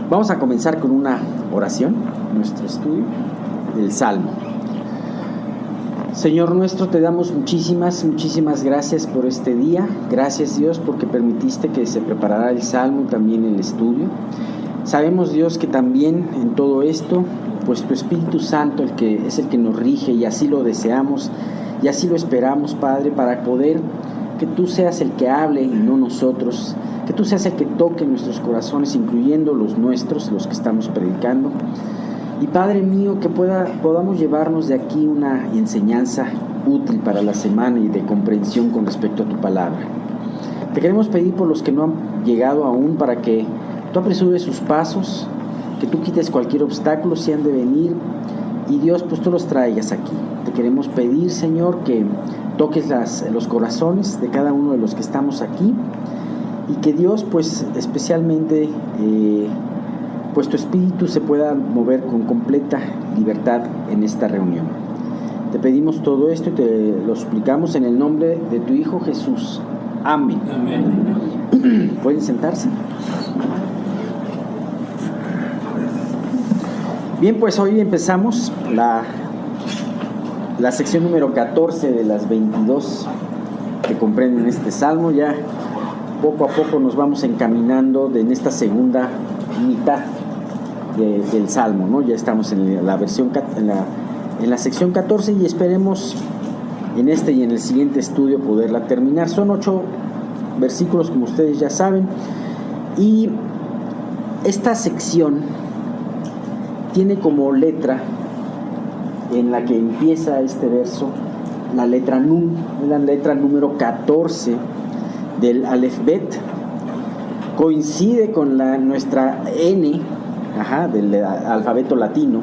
Vamos a comenzar con una oración, nuestro estudio del Salmo. Señor nuestro, te damos muchísimas gracias por este día. Gracias, Dios, porque permitiste que se preparara el Salmo y también el estudio. Sabemos, Dios, que también en todo esto, pues tu Espíritu Santo es el que nos rige, y así lo deseamos y así lo esperamos, Padre, para poder que tú seas el que hable y no nosotros, que tú seas el que toque nuestros corazones, incluyendo los nuestros, los que estamos predicando. Y Padre mío, que podamos llevarnos de aquí una enseñanza útil para la semana y de comprensión con respecto a tu palabra. Te queremos pedir por los que no han llegado aún, para que tú apresures sus pasos, que tú quites cualquier obstáculo si han de venir, y Dios, pues tú los traigas aquí. Te queremos pedir, Señor, que toques los corazones de cada uno de los que estamos aquí, y que Dios, pues especialmente, pues tu Espíritu se pueda mover con completa libertad en esta reunión. Te pedimos todo esto y te lo suplicamos en el nombre de tu Hijo Jesús. Amén. Amén. ¿Pueden sentarse? Bien, pues hoy empezamos la sección número 14 de las 22 que comprenden este salmo. Ya poco a poco nos vamos encaminando en esta segunda mitad del salmo, ¿no? Ya estamos en la versión en la sección 14, y esperemos en este y en el siguiente estudio poderla terminar. Son 8 versículos, como ustedes ya saben, y esta sección tiene como letra en la que empieza este verso la letra Nun, la letra número 14 del Aleph Bet. Coincide con nuestra N, del alfabeto latino.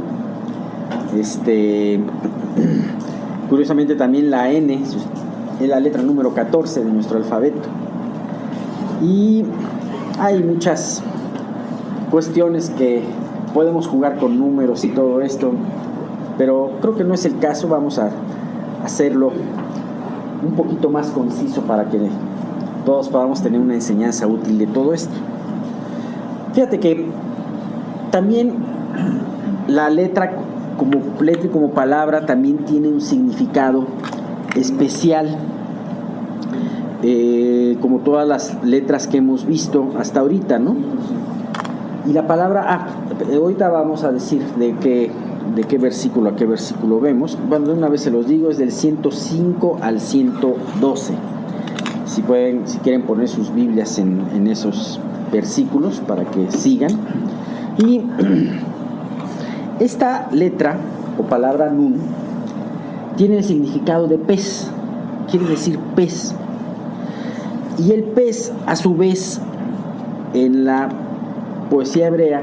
Curiosamente también la N es la letra número 14 de nuestro alfabeto. Y hay muchas cuestiones que podemos jugar con números y todo esto, pero creo que no es el caso. Vamos a hacerlo un poquito más conciso para que todos podamos tener una enseñanza útil de todo esto. Fíjate que también la letra y como palabra también tiene un significado especial, como todas las letras que hemos visto hasta ahorita, ¿no? Y la palabra, ahorita vamos a decir de qué versículo a qué versículo vemos. Bueno, de una vez se los digo, es del 105 al 112. Si quieren poner sus Biblias en esos versículos para que sigan. Y esta letra o palabra Nun tiene el significado de pez, quiere decir pez. Y el pez, a su vez, en la poesía hebrea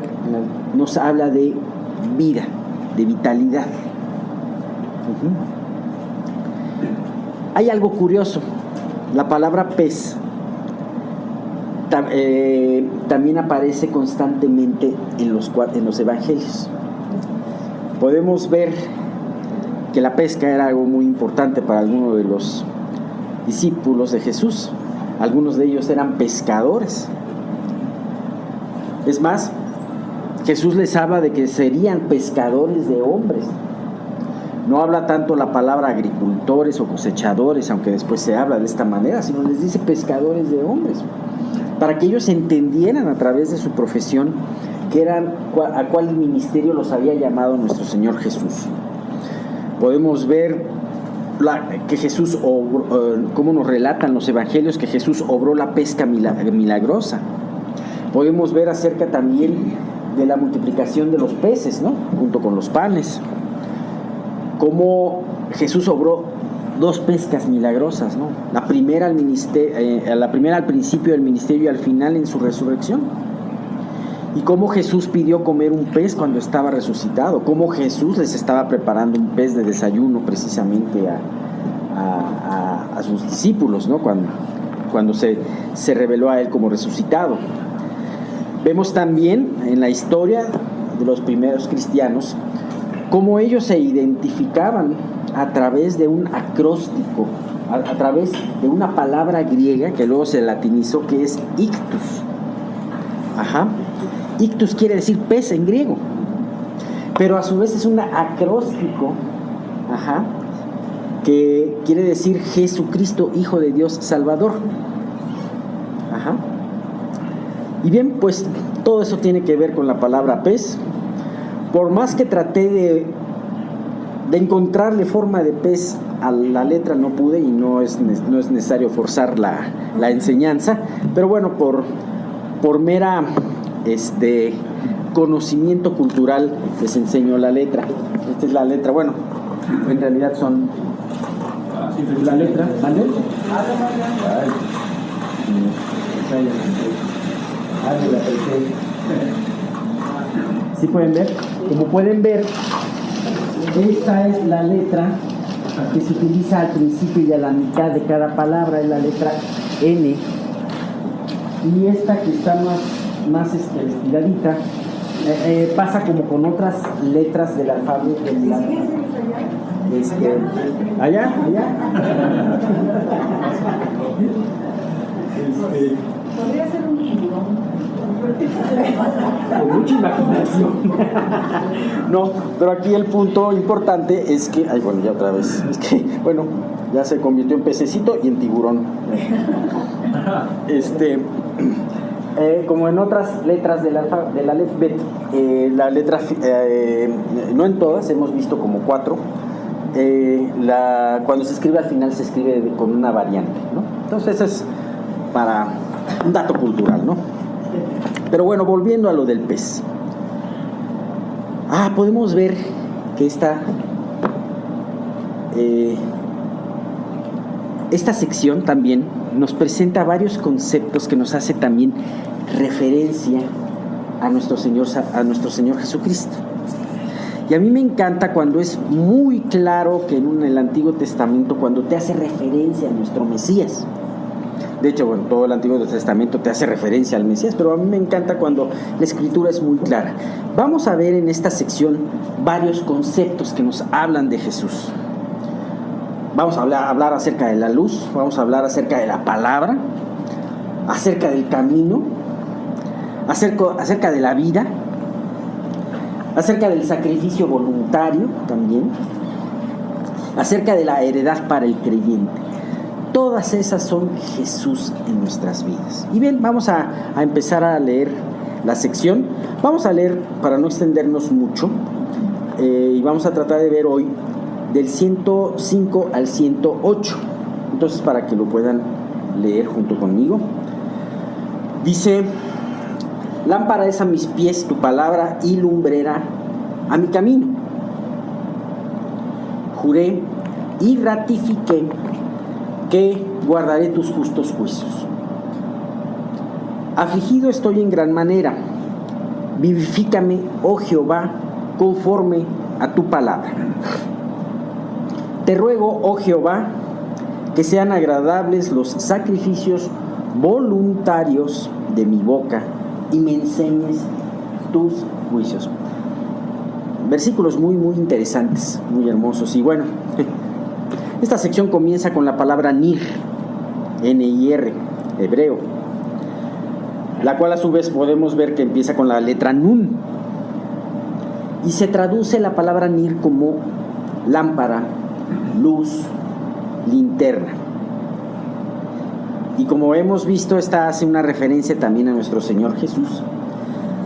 nos habla de vida, de vitalidad. Hay algo curioso. La palabra pez también aparece constantemente en los evangelios. Podemos ver que la pesca era algo muy importante para algunos de los discípulos de Jesús. Algunos de ellos eran pescadores. Es más, Jesús les habla de que serían pescadores de hombres. No habla tanto la palabra agricultores o cosechadores, aunque después se habla de esta manera, sino les dice pescadores de hombres, para que ellos entendieran a través de su profesión a cuál ministerio los había llamado nuestro Señor Jesús. Podemos ver que Jesús cómo nos relatan los evangelios que Jesús obró la pesca milagrosa. Podemos ver acerca también de la multiplicación de los peces, ¿no? Junto con los panes. Cómo Jesús obró 2 pescas milagrosas, ¿no? La primera al principio del ministerio y al final en su resurrección. Y cómo Jesús pidió comer un pez cuando estaba resucitado. Cómo Jesús les estaba preparando un pez de desayuno precisamente a sus discípulos, ¿no? Cuando se reveló a él como resucitado. Vemos también en la historia de los primeros cristianos cómo ellos se identificaban a través de un acróstico, a través de una palabra griega que luego se latinizó, que es ictus. Ictus quiere decir pez en griego, pero a su vez es un acróstico, que quiere decir Jesucristo, Hijo de Dios Salvador. Y bien, pues todo eso tiene que ver con la palabra pez. Por más que traté de encontrarle forma de pez a la letra, no pude, y no es necesario forzar la enseñanza, pero bueno, por mera conocimiento cultural les enseño la letra. Esta es la letra, bueno, en realidad son la letra, ¿vale? ¿Sí pueden ver? Como pueden ver, esta es la letra que se utiliza al principio y a la mitad de cada palabra, es la letra N. Y esta que está más estiradita, pasa como con otras letras del alfabeto. Allá. Podría ser un libro. Con mucha imaginación. No, pero aquí el punto importante es que, bueno, ya otra vez, es que, bueno, ya se convirtió en pececito y en tiburón. Como en otras letras del alfabeto, la letra, no en todas, hemos visto como 4. Cuando se escribe al final se escribe con una variante, ¿no? Entonces eso es para un dato cultural, ¿no? Pero bueno, volviendo a lo del pez, podemos ver que esta sección también nos presenta varios conceptos que nos hace también referencia a nuestro Señor Jesucristo. Y a mí me encanta cuando es muy claro que en el Antiguo Testamento, cuando te hace referencia a nuestro Mesías. De hecho, bueno, todo el Antiguo Testamento te hace referencia al Mesías, pero a mí me encanta cuando la Escritura es muy clara. Vamos a ver en esta sección varios conceptos que nos hablan de Jesús. Vamos a hablar acerca de la luz, vamos a hablar acerca de la palabra, acerca del camino, acerca de la vida, acerca del sacrificio voluntario también, acerca de la heredad para el creyente. Todas esas son Jesús en nuestras vidas. Y bien, vamos a empezar a leer la sección. Vamos a leer, para no extendernos mucho, y vamos a tratar de ver hoy del 105 al 108. Entonces, para que lo puedan leer junto conmigo. Dice: lámpara es a mis pies tu palabra y lumbrera a mi camino. Juré y ratifiqué que guardaré tus justos juicios. Afligido estoy en gran manera. Vivifícame, oh Jehová, conforme a tu palabra. Te ruego, oh Jehová, que sean agradables los sacrificios voluntarios de mi boca y me enseñes tus juicios. Versículos muy, muy interesantes, muy hermosos. Y bueno, esta sección comienza con la palabra nir, N-I-R, hebreo, la cual a su vez podemos ver que empieza con la letra nun. Y se traduce la palabra nir como lámpara, luz, linterna. Y como hemos visto, esta hace una referencia también a nuestro Señor Jesús.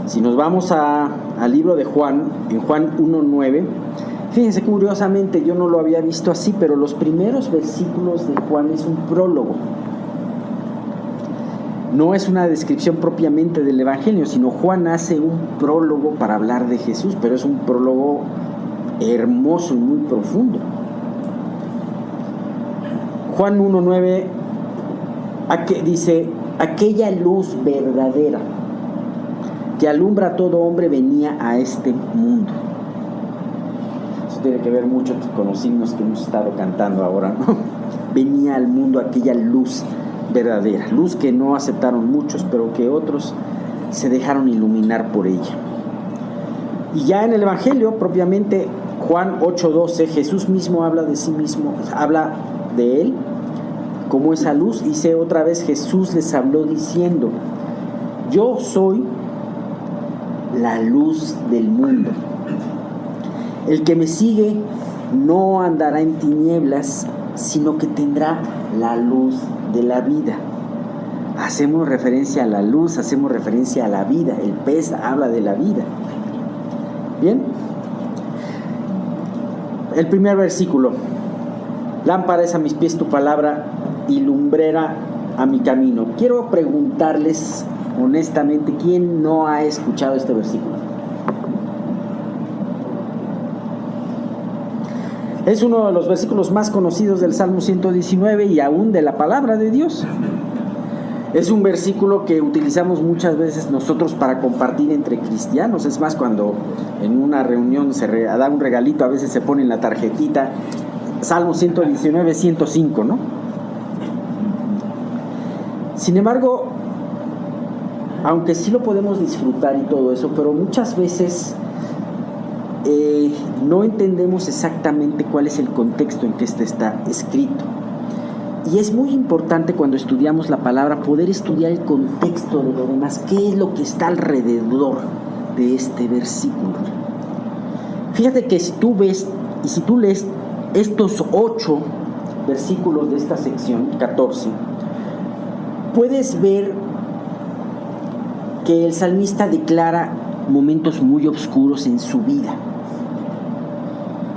Si nos vamos al libro de Juan, en Juan 1:9, fíjense, curiosamente yo no lo había visto así, pero los primeros versículos de Juan es un prólogo. No es una descripción propiamente del Evangelio, sino Juan hace un prólogo para hablar de Jesús, pero es un prólogo hermoso y muy profundo. Juan 1:9 dice: aquella luz verdadera que alumbra a todo hombre venía a este mundo. Eso tiene que ver mucho con los himnos que hemos estado cantando ahora, ¿no? Venía al mundo aquella luz verdadera, luz que no aceptaron muchos, pero que otros se dejaron iluminar por ella. Y ya en el Evangelio, propiamente, Juan 8:12, Jesús mismo habla de sí mismo, habla de él como esa luz. Dice otra vez: Jesús les habló diciendo: yo soy la luz del mundo. El que me sigue no andará en tinieblas, sino que tendrá la luz de la vida. Hacemos referencia a la luz, hacemos referencia a la vida. El pez habla de la vida. Bien. El primer versículo. Lámpara es a mis pies tu palabra y lumbrera a mi camino. Quiero preguntarles honestamente, ¿quién no ha escuchado este versículo? Es uno de los versículos más conocidos del Salmo 119 y aún de la palabra de Dios. Es un versículo que utilizamos muchas veces nosotros para compartir entre cristianos. Es más, cuando en una reunión se da un regalito, a veces se pone en la tarjetita Salmo 119, 105, ¿no? Sin embargo, aunque sí lo podemos disfrutar y todo eso, pero muchas veces no entendemos exactamente cuál es el contexto en que este está escrito. Y es muy importante cuando estudiamos la palabra poder estudiar el contexto de lo demás, qué es lo que está alrededor de este versículo. Fíjate que si tú ves y si tú lees estos 8 versículos de esta sección, 14, puedes ver que el salmista declara momentos muy oscuros en su vida.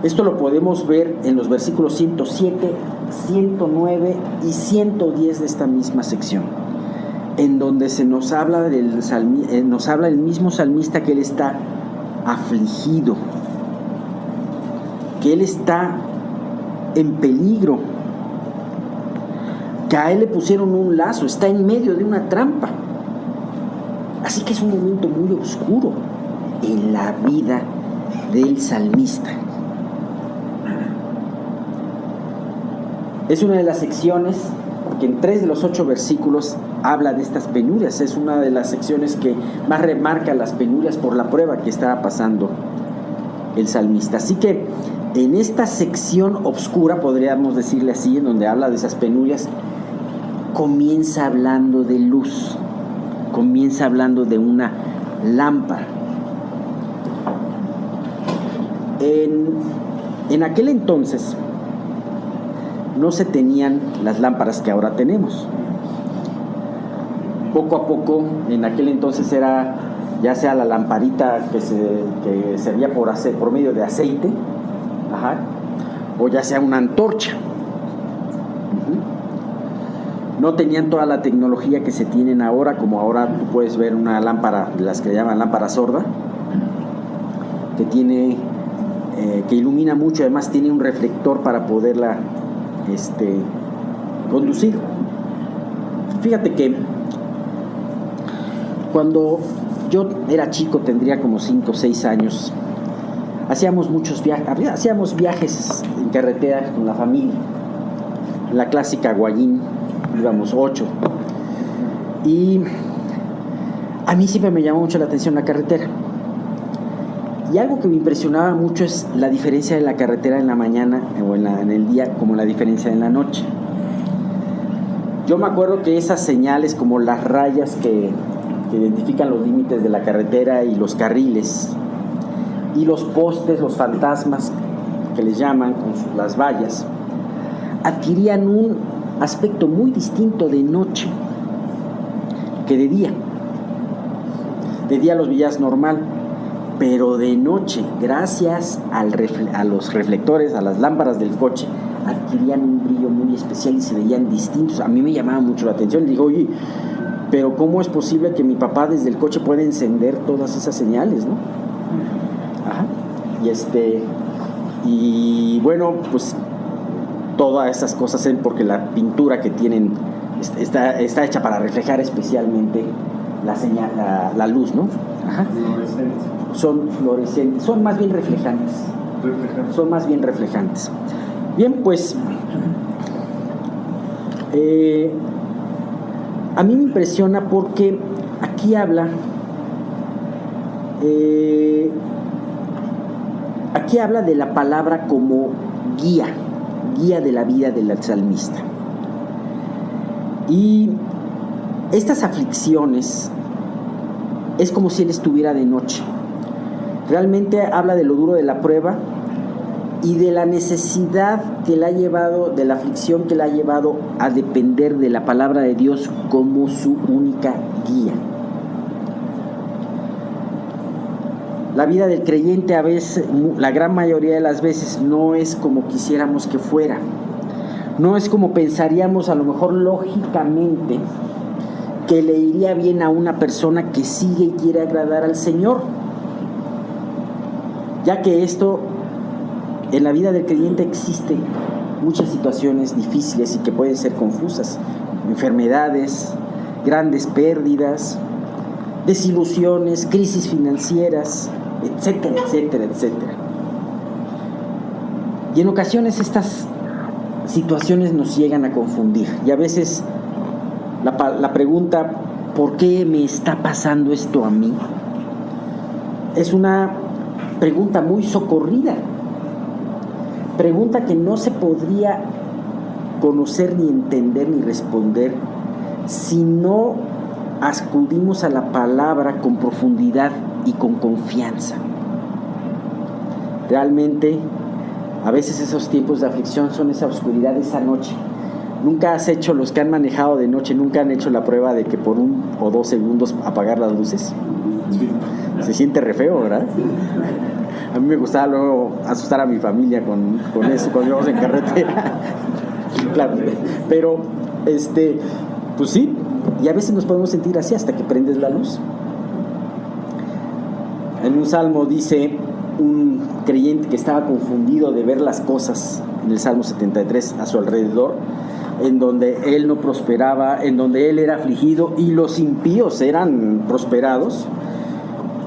Esto lo podemos ver en los versículos 107, 109 y 110 de esta misma sección, en donde se nos habla nos habla el mismo salmista que él está afligido, que él está en peligro, que a él le pusieron un lazo, está en medio de una trampa. Así que es un momento muy oscuro en la vida del salmista. Es una de las secciones que en 3 de los 8 versículos habla de estas penurias. Es una de las secciones que más remarca las penurias por la prueba que estaba pasando el salmista. Así que en esta sección oscura, podríamos decirle así, en donde habla de esas penurias, comienza hablando de luz, comienza hablando de una lámpara. En aquel entonces no se tenían las lámparas que ahora tenemos. Poco a poco, en aquel entonces era ya sea la lamparita que servía por medio de aceite, o ya sea una antorcha. No tenían toda la tecnología que se tienen ahora, como ahora tú puedes ver una lámpara, de las que le llaman lámpara sorda, que ilumina mucho, además tiene un reflector para poderla conducir. Fíjate que cuando yo era chico, tendría como 5 o 6 años, hacíamos viajes en carretera con la familia, en la clásica Guayín, íbamos 8, y a mí siempre me llamó mucho la atención la carretera, y algo que me impresionaba mucho es la diferencia de la carretera en la mañana o en el día, como la diferencia en la noche. Yo me acuerdo que esas señales, como las rayas que identifican los límites de la carretera y los carriles, y los postes, los fantasmas que les llaman, con las vallas, adquirían un aspecto muy distinto de noche que de día. De día los veías normal, pero de noche, gracias a los reflectores, a las lámparas del coche, adquirían un brillo muy especial y se veían distintos. A mí me llamaba mucho la atención. Le digo, oye, pero ¿cómo es posible que mi papá desde el coche pueda encender todas esas señales, no? Ajá. Y bueno, pues todas esas cosas, porque la pintura que tienen está hecha para reflejar especialmente la señal, la luz, ¿no? Ajá. Son fluorescentes, son más bien reflejantes. Son más bien reflejantes. Bien, pues a mí me impresiona porque aquí habla de la palabra como guía de la vida del salmista. Y estas aflicciones es como si él estuviera de noche. Realmente habla de lo duro de la prueba y de la necesidad que le ha llevado, de la aflicción que le ha llevado a depender de la palabra de Dios como su única guía. La vida del creyente a veces, la gran mayoría de las veces, no es como quisiéramos que fuera. No es como pensaríamos a lo mejor lógicamente que le iría bien a una persona que sigue y quiere agradar al Señor. Ya que esto, en la vida del creyente existen muchas situaciones difíciles y que pueden ser confusas. Enfermedades, grandes pérdidas, desilusiones, crisis financieras, etcétera, etcétera, etcétera. Y en ocasiones estas situaciones nos llegan a confundir. Y a veces la pregunta, ¿por qué me está pasando esto a mí?, es una pregunta muy socorrida. Pregunta que no se podría conocer, ni entender, ni responder si no acudimos a la palabra con profundidad y con confianza. Realmente, a veces esos tiempos de aflicción son esa oscuridad de esa noche. Nunca has hecho, los que han manejado de noche, nunca han hecho la prueba de que por 1 o 2 segundos apagar las luces. Sí. Se siente re feo, ¿verdad? A mí me gustaba luego asustar a mi familia con eso cuando íbamos en carretera. Claro, pero pues sí, y a veces nos podemos sentir así hasta que prendes la luz. En un salmo dice un creyente que estaba confundido de ver las cosas, en el Salmo 73, a su alrededor, en donde él no prosperaba, en donde él era afligido y los impíos eran prosperados.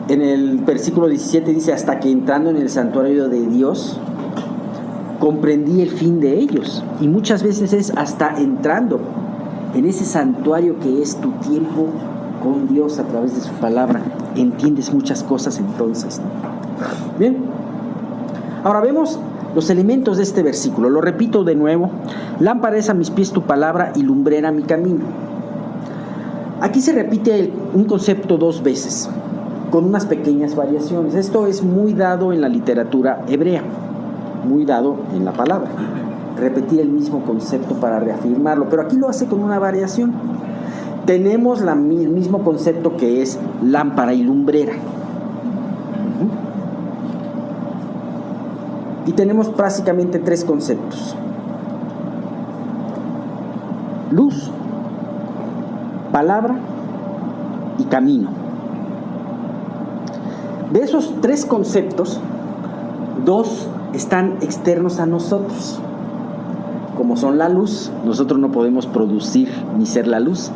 En el versículo 17 dice: hasta que entrando en el santuario de Dios comprendí el fin de ellos. Y muchas veces es hasta entrando en ese santuario que es tu tiempo con Dios a través de su palabra, entiendes muchas cosas entonces, ¿no? Bien, ahora vemos los elementos de este versículo. Lo repito de nuevo: lámpara es a mis pies tu palabra y lumbrera mi camino. Aquí se repite un concepto 2 veces, con unas pequeñas variaciones. Esto es muy dado en la literatura hebrea, muy dado en la palabra, repetir el mismo concepto para reafirmarlo, pero aquí lo hace con una variación. Tenemos el mismo concepto que es lámpara y lumbrera. Y tenemos básicamente 3 conceptos: luz, palabra y camino. De esos 3 conceptos, 2 están externos a nosotros. Como son la luz, nosotros no podemos producir ni ser la luz.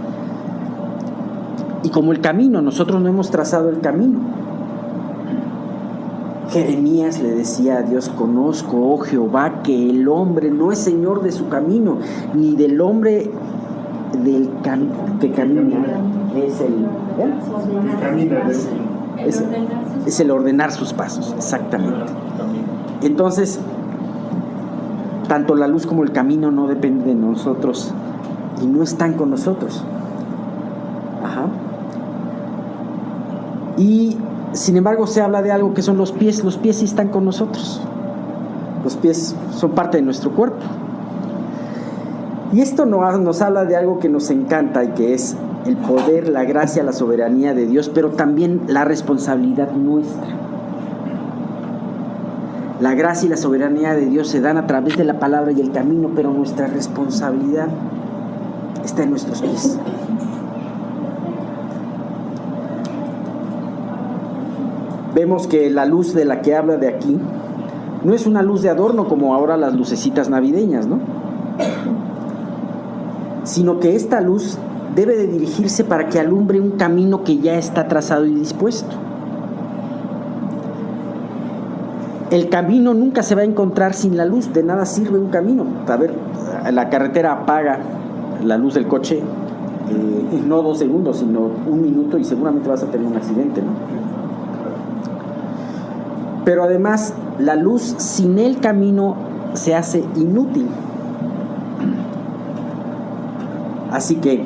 Y como el camino, nosotros no hemos trazado el camino. Jeremías le decía a Dios: conozco, oh Jehová, que el hombre no es señor de su camino, ni del hombre que camina. Es el ordenar sus pasos, exactamente. Entonces, tanto la luz como el camino no dependen de nosotros y no están con nosotros. Ajá. Y sin embargo se habla de algo que son los pies. Los pies sí están con nosotros. Los pies son parte de nuestro cuerpo. Y esto nos habla de algo que nos encanta y que es el poder, la gracia, la soberanía de Dios, pero también la responsabilidad nuestra. La gracia y la soberanía de Dios se dan a través de la palabra y el camino, pero nuestra responsabilidad está en nuestros pies. Vemos que la luz de la que habla de aquí no es una luz de adorno como ahora las lucecitas navideñas, ¿no? Sino que esta luz debe de dirigirse para que alumbre un camino que ya está trazado y dispuesto. El camino nunca se va a encontrar sin la luz. De nada sirve un camino. A ver, la carretera apaga la luz del coche, no 2 segundos, sino 1 minuto, y seguramente vas a tener un accidente, ¿no? Pero además, la luz sin el camino se hace inútil. Así que,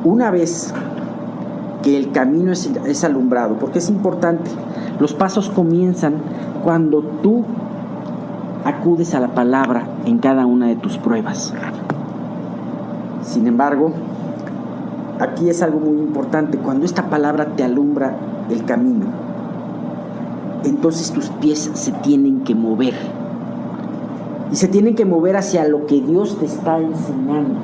una vez que el camino es alumbrado, porque es importante. Los pasos comienzan cuando tú acudes a la palabra en cada una de tus pruebas. Sin embargo, aquí es algo muy importante. Cuando esta palabra te alumbra el camino, entonces tus pies se tienen que mover. Y se tienen que mover hacia lo que Dios te está enseñando.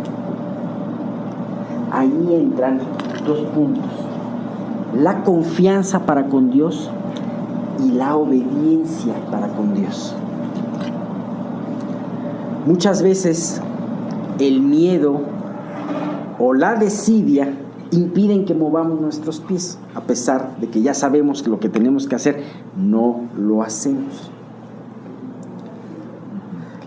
Ahí entran dos puntos: la confianza para con Dios y la obediencia para con Dios. Muchas veces el miedo o la desidia impiden que movamos nuestros pies. A pesar de que ya sabemos lo que tenemos que hacer, no lo hacemos.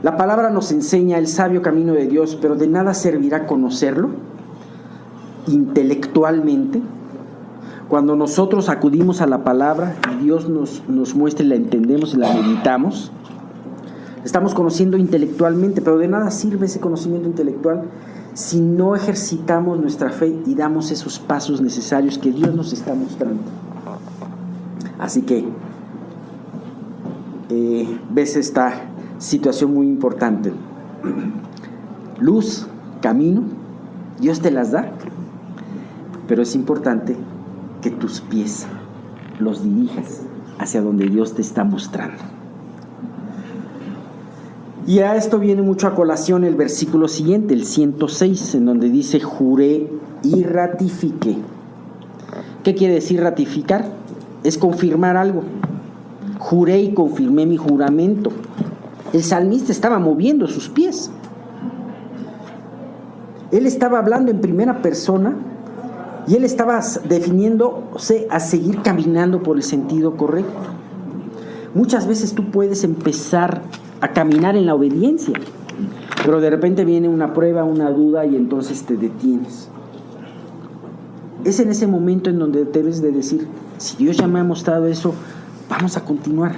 La palabra nos enseña el sabio camino de Dios, pero de nada servirá conocerlo intelectualmente. Cuando nosotros acudimos a la palabra y Dios nos muestra y la entendemos y la meditamos, estamos conociendo intelectualmente, pero de nada sirve ese conocimiento intelectual si no ejercitamos nuestra fe y damos esos pasos necesarios que Dios nos está mostrando. Así que ves esta situación muy importante. Luz, camino, Dios te las da, pero es importante que tus pies los dirijas hacia donde Dios te está mostrando. Y a esto viene mucho a colación el versículo siguiente, el 106, en donde dice: juré y ratifiqué. ¿Qué quiere decir ratificar? Es confirmar algo. Juré y confirmé mi juramento. El salmista estaba moviendo sus pies. Él estaba hablando en primera persona y él estaba definiéndose a seguir caminando por el sentido correcto. Muchas veces tú puedes empezar a caminar en la obediencia, pero de repente viene una prueba, una duda, y entonces te detienes. Es en ese momento en donde debes de decir: si Dios ya me ha mostrado eso, vamos a continuar.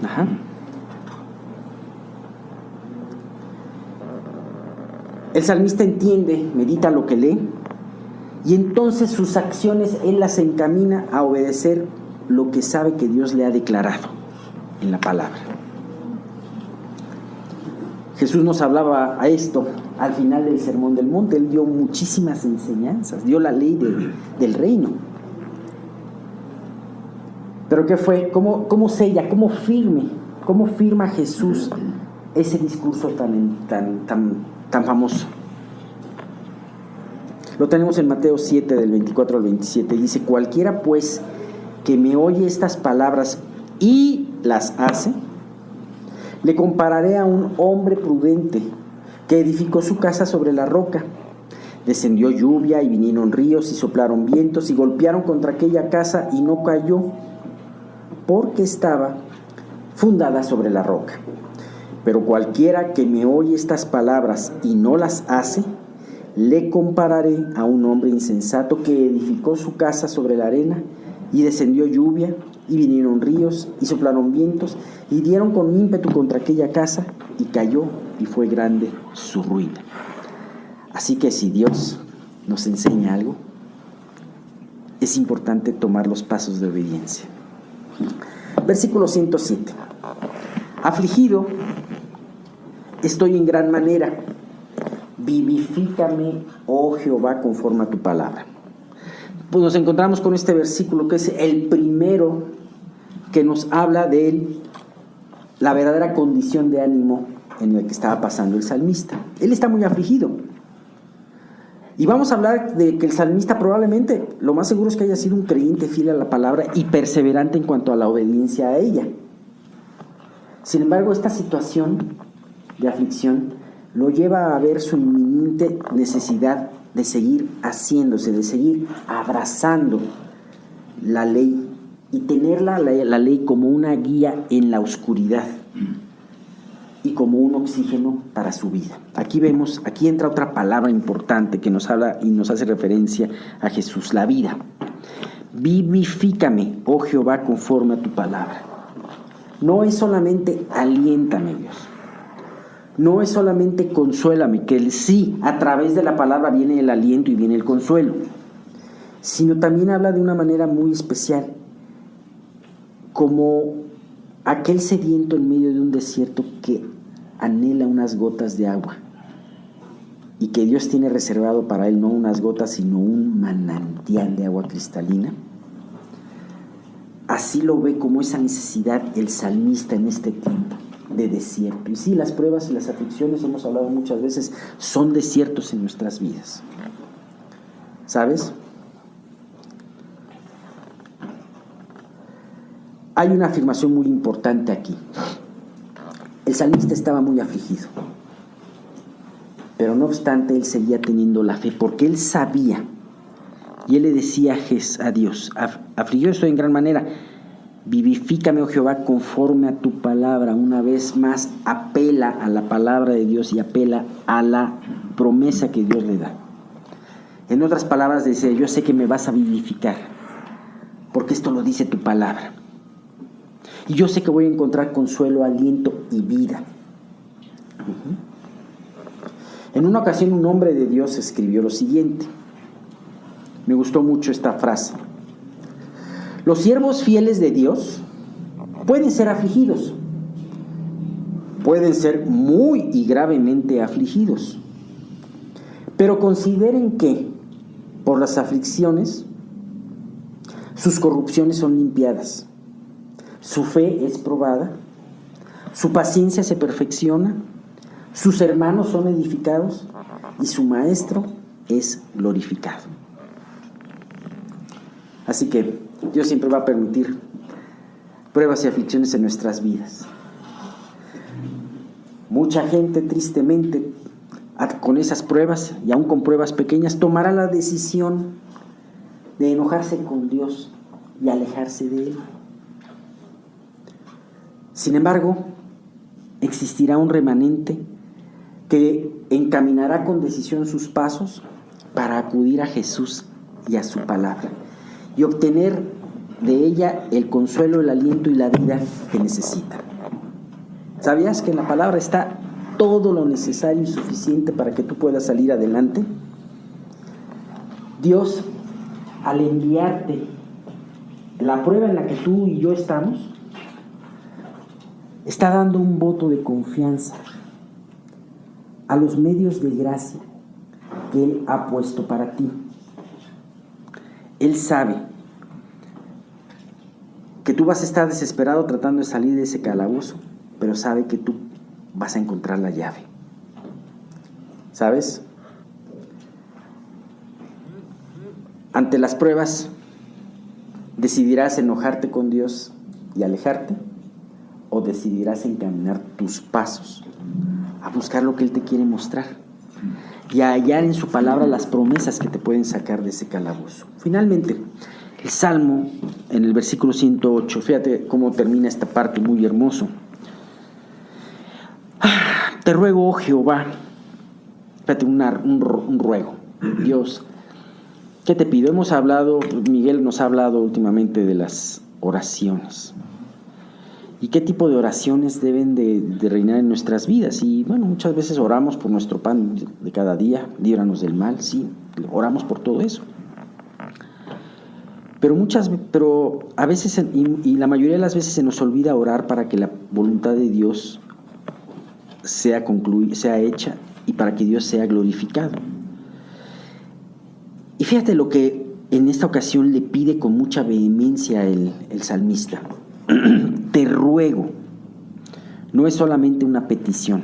Ajá. El salmista entiende, medita lo que lee, y entonces sus acciones él las encamina a obedecer lo que sabe que Dios le ha declarado en la palabra. Jesús nos hablaba a esto al final del Sermón del Monte. Él dio muchísimas enseñanzas, dio la ley del reino. Pero ¿qué fue? ¿Cómo sella? ¿Cómo firma Jesús ese discurso tan famoso? Lo tenemos en Mateo 7, del 24 al 27. Dice: cualquiera pues que me oye estas palabras y las hace, le compararé a un hombre prudente que edificó su casa sobre la roca. Descendió lluvia y vinieron ríos y soplaron vientos y golpearon contra aquella casa y no cayó, porque estaba fundada sobre la roca. Pero cualquiera que me oye estas palabras y no las hace, le compararé a un hombre insensato que edificó su casa sobre la arena, y descendió lluvia y vinieron ríos y soplaron vientos y dieron con ímpetu contra aquella casa, y cayó, y fue grande su ruina. Así que si Dios nos enseña algo, es importante tomar los pasos de obediencia. Versículo 107. Afligido estoy en gran manera, vivifícame, oh Jehová, conforme a tu palabra. Pues nos encontramos con este versículo que es el primero que nos habla de la verdadera condición de ánimo en la que estaba pasando el salmista. Él está muy afligido. Y vamos a hablar de que el salmista probablemente, lo más seguro es que haya sido un creyente fiel a la palabra y perseverante en cuanto a la obediencia a ella. Sin embargo, esta situación de aflicción lo lleva a ver su inminente necesidad de seguir haciéndose, de seguir abrazando la ley y tener la ley como una guía en la oscuridad y como un oxígeno para su vida. Aquí entra otra palabra importante que nos habla y nos hace referencia a Jesús, la vida. Vivifícame, oh Jehová, conforme a tu palabra. No es solamente aliéntame, Dios. No es solamente consuélame, que sí, a través de la palabra viene el aliento y viene el consuelo. sino también habla de una manera muy especial, como aquel sediento en medio de un desierto que anhela unas gotas de agua y que Dios tiene reservado para él no unas gotas, sino un manantial de agua cristalina. Así lo ve como esa necesidad el salmista en este tiempo de desierto. Y sí, las pruebas y las aflicciones, hemos hablado muchas veces, son desiertos en nuestras vidas. ¿Sabes? Hay una afirmación muy importante aquí. El salmista estaba muy afligido, pero no obstante él seguía teniendo la fe, porque él sabía, y él le decía a Dios: afligido estoy en gran manera, vivifícame, oh Jehová, conforme a tu palabra. Una vez más apela a la palabra de Dios y apela a la promesa que Dios le da. En otras palabras dice: yo sé que me vas a vivificar, porque esto lo dice tu palabra. Y yo sé que voy a encontrar consuelo, aliento y vida. En una ocasión un hombre de Dios escribió lo siguiente. Me gustó mucho esta frase. Los siervos fieles de Dios pueden ser afligidos. Pueden ser muy y gravemente afligidos. Pero consideren que, por las aflicciones, sus corrupciones son limpiadas. Su fe es probada, su paciencia se perfecciona, sus hermanos son edificados y su maestro es glorificado. Así que Dios siempre va a permitir pruebas y aflicciones en nuestras vidas. Mucha gente, tristemente, con esas pruebas y aún con pruebas pequeñas, tomará la decisión de enojarse con Dios y alejarse de Él. Sin embargo, existirá un remanente que encaminará con decisión sus pasos para acudir a Jesús y a su palabra y obtener de ella el consuelo, el aliento y la vida que necesitan. ¿Sabías que en la palabra está todo lo necesario y suficiente para que tú puedas salir adelante? Dios, al enviarte la prueba en la que tú y yo estamos, está dando un voto de confianza a los medios de gracia que Él ha puesto para ti. Él sabe que tú vas a estar desesperado tratando de salir de ese calabozo, pero sabe que tú vas a encontrar la llave. ¿Sabes? Ante las pruebas, ¿decidirás enojarte con Dios y alejarte? ¿O decidirás encaminar tus pasos a buscar lo que Él te quiere mostrar y a hallar en su palabra las promesas que te pueden sacar de ese calabozo? Finalmente, el Salmo, en el versículo 108, fíjate cómo termina esta parte, muy hermoso. Te ruego, oh Jehová, fíjate, un ruego. Dios, ¿qué te pido? Hemos hablado, Miguel nos ha hablado últimamente de las oraciones. ¿Y qué tipo de oraciones deben de reinar en nuestras vidas? Y bueno, muchas veces oramos por nuestro pan de cada día, líbranos del mal, sí, oramos por todo eso. Pero a veces, y la mayoría de las veces, se nos olvida orar para que la voluntad de Dios sea hecha y para que Dios sea glorificado. Y fíjate lo que en esta ocasión le pide con mucha vehemencia el salmista. Te ruego. No es solamente una petición,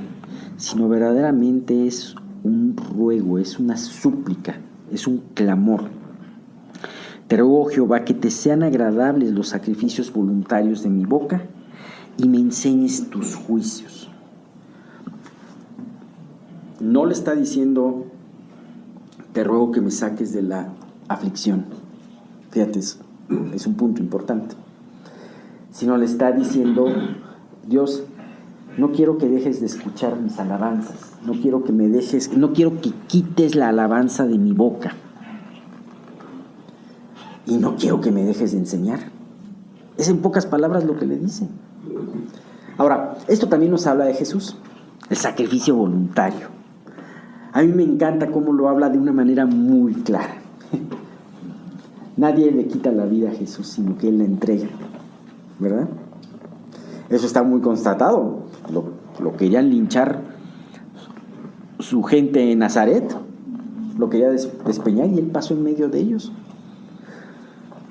sino verdaderamente es un ruego, es una súplica, es un clamor. Te ruego, Jehová, que te sean agradables los sacrificios voluntarios de mi boca y me enseñes tus juicios. No le está diciendo, te ruego que me saques de la aflicción. Fíjate, es un punto importante. Sino le está diciendo, Dios, no quiero que dejes de escuchar mis alabanzas, no quiero que quites la alabanza de mi boca, y no quiero que me dejes de enseñar. Es en pocas palabras lo que le dice. Ahora, esto también nos habla de Jesús, el sacrificio voluntario. A mí me encanta cómo lo habla de una manera muy clara. Nadie le quita la vida a Jesús, sino que Él la entrega, ¿verdad? Eso está muy constatado. Lo querían linchar su gente en Nazaret, lo quería despeñar y Él pasó en medio de ellos.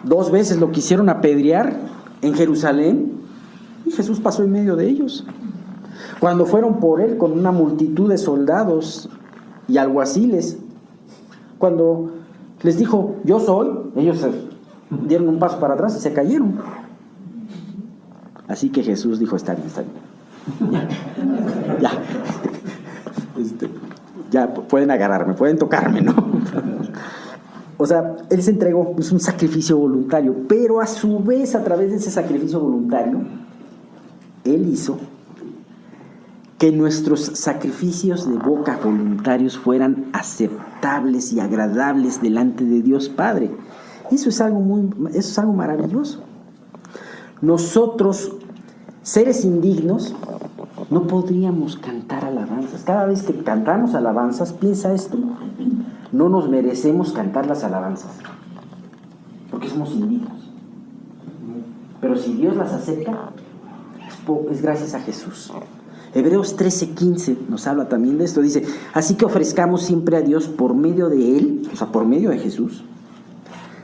2 veces lo quisieron apedrear en Jerusalén y Jesús pasó en medio de ellos. Cuando fueron por Él con una multitud de soldados y alguaciles, cuando les dijo, yo soy, ellos se dieron un paso para atrás y se cayeron. Así que Jesús dijo, está bien. Ya. Ya pueden agarrarme, pueden tocarme, ¿no? O sea, Él se entregó, es un sacrificio voluntario, pero a su vez, a través de ese sacrificio voluntario, Él hizo que nuestros sacrificios de boca voluntarios fueran aceptables y agradables delante de Dios Padre. Eso es algo maravilloso. Nosotros, seres indignos, no podríamos cantar alabanzas. Cada vez que cantamos alabanzas, piensa esto: no nos merecemos cantar las alabanzas, porque somos indignos. Pero si Dios las acepta, es gracias a Jesús. Hebreos 13:15 nos habla también de esto. Dice, así que ofrezcamos siempre a Dios por medio de Él, o sea, por medio de Jesús,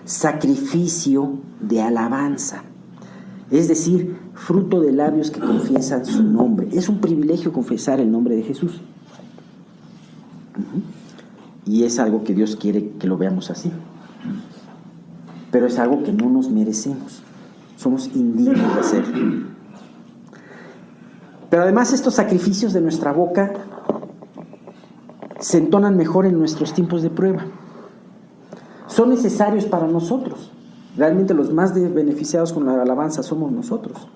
sacrificio de alabanza. Es decir, fruto de labios que confiesan su nombre. Es un privilegio confesar el nombre de Jesús. Y es algo que Dios quiere que lo veamos así. Pero es algo que no nos merecemos. Somos indignos de hacerlo. Pero además estos sacrificios de nuestra boca se entonan mejor en nuestros tiempos de prueba. Son necesarios para nosotros. Realmente los más beneficiados con la alabanza somos nosotros.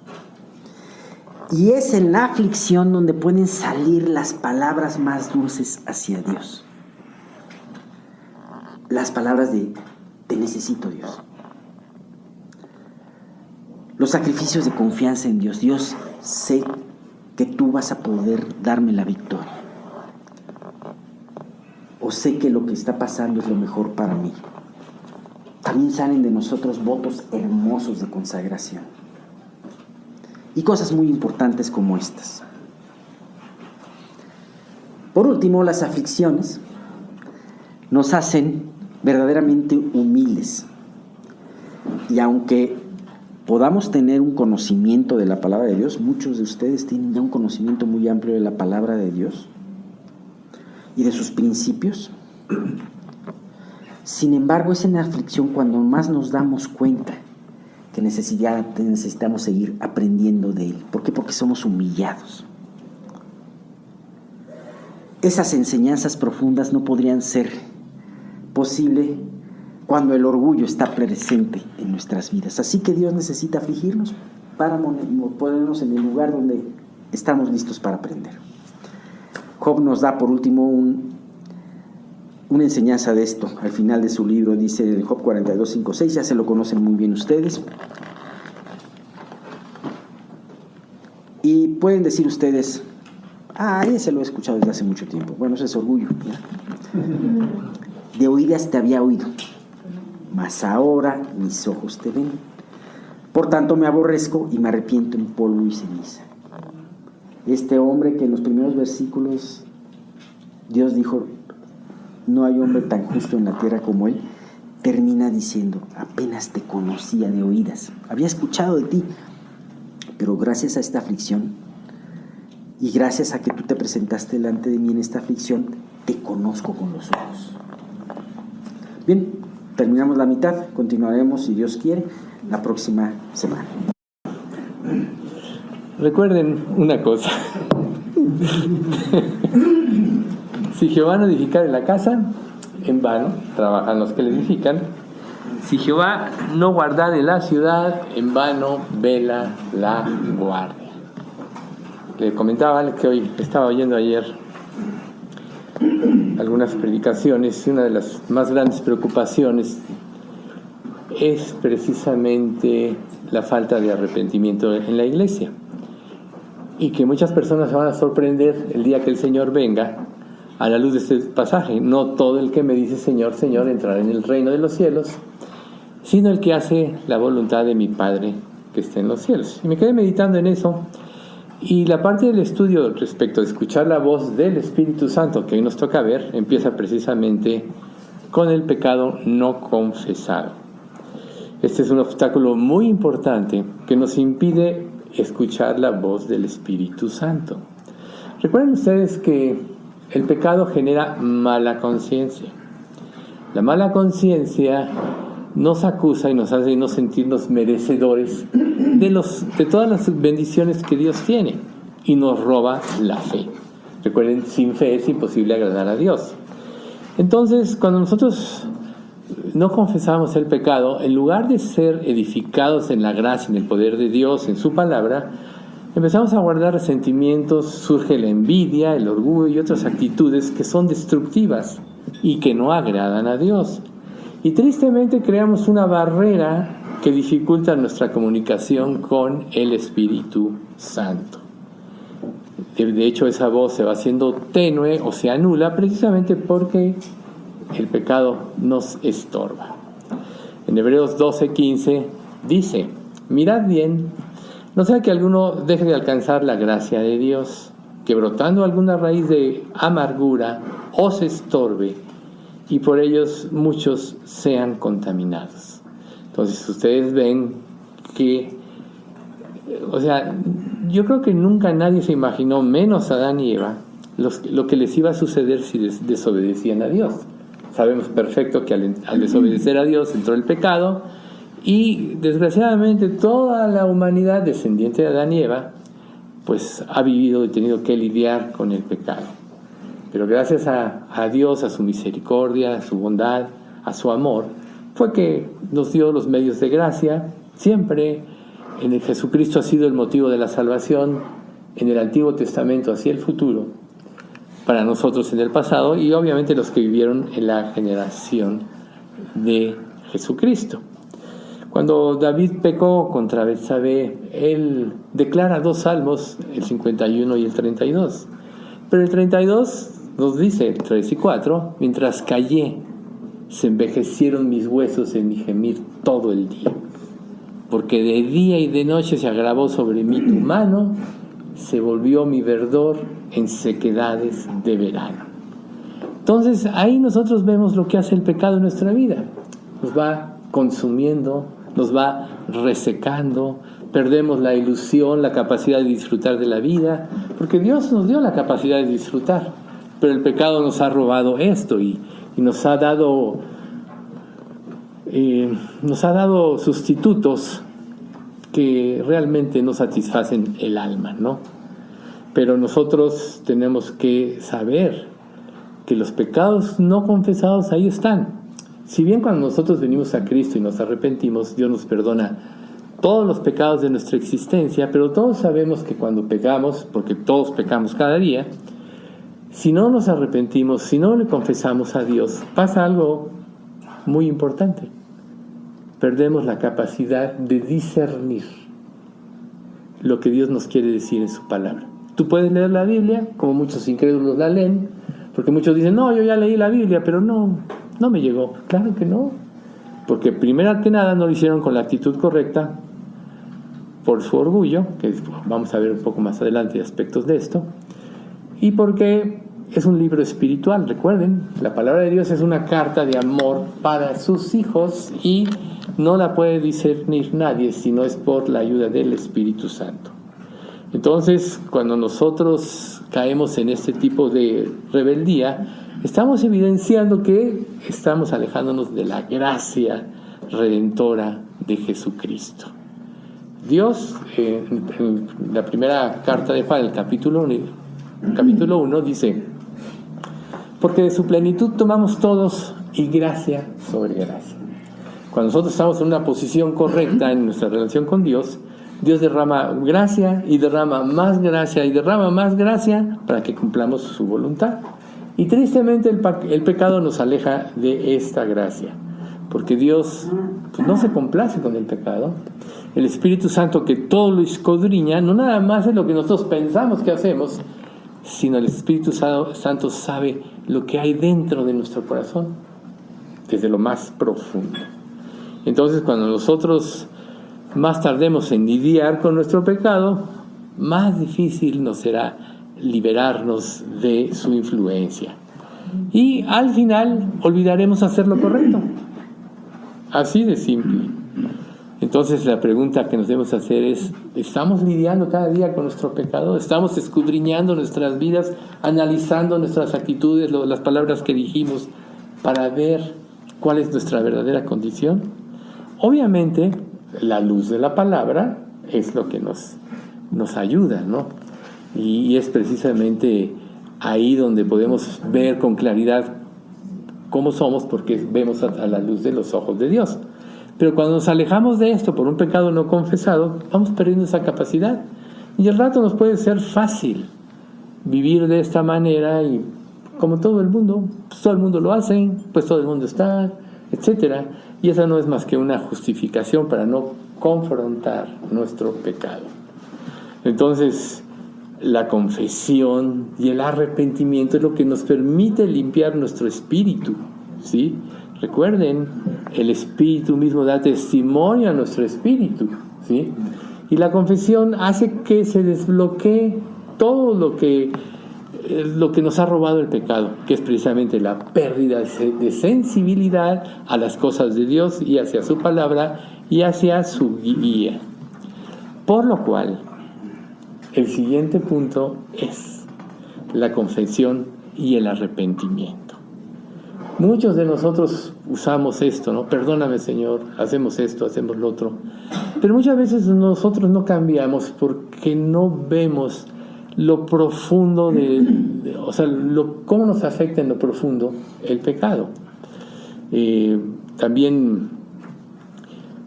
Y es en la aflicción donde pueden salir las palabras más dulces hacia Dios. Las palabras de te necesito, Dios. Los sacrificios de confianza en Dios. Dios, sé que tú vas a poder darme la victoria. O sé que lo que está pasando es lo mejor para mí. También salen de nosotros votos hermosos de consagración. Y cosas muy importantes como estas. Por último, las aflicciones nos hacen verdaderamente humildes. Y aunque podamos tener un conocimiento de la palabra de Dios, muchos de ustedes tienen ya un conocimiento muy amplio de la palabra de Dios y de sus principios. Sin embargo, es en la aflicción cuando más nos damos cuenta que necesitamos seguir aprendiendo de Él. ¿Por qué? Porque somos humillados. Esas enseñanzas profundas no podrían ser posible cuando el orgullo está presente en nuestras vidas. Así que Dios necesita afligirnos para ponernos en el lugar donde estamos listos para aprender. Job nos da por último una enseñanza de esto. Al final de su libro dice el Job 42:5-6, ya se lo conocen muy bien ustedes. Y pueden decir ustedes, ese lo he escuchado desde hace mucho tiempo. Bueno, ese es orgullo, ¿ya? De oídas te había oído, mas ahora mis ojos te ven. Por tanto me aborrezco y me arrepiento en polvo y ceniza. Este hombre que en los primeros versículos Dios dijo, no hay hombre tan justo en la tierra como él, termina diciendo, apenas te conocía de oídas, había escuchado de ti, pero gracias a esta aflicción y gracias a que tú te presentaste delante de mí en esta aflicción, te conozco con los ojos. Bien, terminamos la mitad, continuaremos, si Dios quiere, la próxima semana. Recuerden una cosa. Si Jehová no edificare la casa, en vano trabajan los que la edifican. Si Jehová no guardare la ciudad, en vano vela la guardia. Le comentaba que hoy estaba oyendo ayer algunas predicaciones y una de las más grandes preocupaciones es precisamente la falta de arrepentimiento en la iglesia, y que muchas personas se van a sorprender el día que el Señor venga a la luz de este pasaje. No todo el que me dice Señor, Señor entrará en el reino de los cielos, sino el que hace la voluntad de mi Padre que está en los cielos. Y me quedé meditando en eso, y la parte del estudio respecto a escuchar la voz del Espíritu Santo que hoy nos toca ver, empieza precisamente con el pecado no confesado. Este es un obstáculo muy importante que nos impide escuchar la voz del Espíritu Santo. Recuerden ustedes que el pecado genera mala conciencia. La mala conciencia nos acusa y nos hace no sentirnos merecedores de todas las bendiciones que Dios tiene, y nos roba la fe. Recuerden, sin fe es imposible agradar a Dios. Entonces, cuando nosotros no confesamos el pecado, en lugar de ser edificados en la gracia, en el poder de Dios, en su palabra, empezamos a guardar resentimientos, surge la envidia, el orgullo y otras actitudes que son destructivas y que no agradan a Dios. Y tristemente creamos una barrera que dificulta nuestra comunicación con el Espíritu Santo. De hecho, esa voz se va haciendo tenue o se anula precisamente porque el pecado nos estorba. En Hebreos 12:15 dice: mirad bien, no sea que alguno deje de alcanzar la gracia de Dios, que brotando alguna raíz de amargura os estorbe, y por ellos muchos sean contaminados. Entonces ustedes ven que, yo creo que nunca nadie se imaginó, menos Adán y Eva, lo que les iba a suceder si desobedecían a Dios. Sabemos perfecto que al desobedecer a Dios entró el pecado, y desgraciadamente toda la humanidad descendiente de Adán y Eva pues ha vivido y tenido que lidiar con el pecado. Pero gracias a Dios, a su misericordia, a su bondad, a su amor, fue que nos dio los medios de gracia. Siempre en el Jesucristo ha sido el motivo de la salvación, en el Antiguo Testamento hacia el futuro, para nosotros en el pasado, y obviamente los que vivieron en la generación de Jesucristo. Cuando David pecó contra Betsabé, él declara 2 salmos, el 51 y el 32. Pero el 32 nos dice, 3 y 4, mientras callé, se envejecieron mis huesos en mi gemir todo el día. Porque de día y de noche se agravó sobre mí tu mano, se volvió mi verdor en sequedades de verano. Entonces ahí nosotros vemos lo que hace el pecado en nuestra vida. Nos va consumiendo, nos va resecando, perdemos la ilusión, la capacidad de disfrutar de la vida, porque Dios nos dio la capacidad de disfrutar, pero el pecado nos ha robado esto y nos ha dado sustitutos que realmente no satisfacen el alma, ¿no? Pero nosotros tenemos que saber que los pecados no confesados ahí están. Si bien cuando nosotros venimos a Cristo y nos arrepentimos, Dios nos perdona todos los pecados de nuestra existencia, pero todos sabemos que cuando pecamos, porque todos pecamos cada día, si no nos arrepentimos, si no le confesamos a Dios, pasa algo muy importante. Perdemos la capacidad de discernir lo que Dios nos quiere decir en su palabra. Tú puedes leer la Biblia, como muchos incrédulos la leen, porque muchos dicen, no, yo ya leí la Biblia, pero no me llegó. Claro que no, porque primero que nada no lo hicieron con la actitud correcta, por su orgullo, que vamos a ver un poco más adelante aspectos de esto, y porque es un libro espiritual. Recuerden, la palabra de Dios es una carta de amor para sus hijos y no la puede discernir nadie si no es por la ayuda del Espíritu Santo. Entonces, cuando nosotros caemos en este tipo de rebeldía, estamos evidenciando que estamos alejándonos de la gracia redentora de Jesucristo. Dios, en la primera carta de Juan, el capítulo 1, dice: porque de su plenitud tomamos todos y gracia sobre gracia. Cuando nosotros estamos en una posición correcta en nuestra relación con Dios, Dios derrama gracia y derrama más gracia y derrama más gracia para que cumplamos su voluntad. Y tristemente el pecado nos aleja de esta gracia, porque Dios no se complace con el pecado. El Espíritu Santo, que todo lo escudriña, no nada más es lo que nosotros pensamos que hacemos, sino el Espíritu Santo sabe lo que hay dentro de nuestro corazón, desde lo más profundo. Entonces, cuando nosotros más tardemos en lidiar con nuestro pecado, más difícil nos será liberarnos de su influencia. Y al final olvidaremos hacer lo correcto. Así de simple. Entonces la pregunta que nos debemos hacer es, ¿estamos lidiando cada día con nuestro pecado? ¿Estamos escudriñando nuestras vidas, analizando nuestras actitudes, las palabras que dijimos, para ver cuál es nuestra verdadera condición? Obviamente, la luz de la palabra es lo que nos ayuda, ¿no? Y es precisamente ahí donde podemos ver con claridad cómo somos, porque vemos a la luz de los ojos de Dios. Pero cuando nos alejamos de esto por un pecado no confesado, vamos perdiendo esa capacidad. Y al rato nos puede ser fácil vivir de esta manera, y como todo el mundo, pues todo el mundo lo hace, pues todo el mundo está, etc. Y esa no es más que una justificación para no confrontar nuestro pecado. Entonces, la confesión y el arrepentimiento es lo que nos permite limpiar nuestro espíritu, ¿sí? Recuerden, el espíritu mismo da testimonio a nuestro espíritu, ¿sí? Y la confesión hace que se desbloquee todo lo que nos ha robado el pecado, que es precisamente la pérdida de sensibilidad a las cosas de Dios y hacia su palabra y hacia su guía. Por lo cual, el siguiente punto es la confesión y el arrepentimiento. Muchos de nosotros usamos esto, ¿no? Perdóname, Señor, hacemos esto, hacemos lo otro. Pero muchas veces nosotros no cambiamos porque no vemos lo profundo cómo nos afecta en lo profundo el pecado. También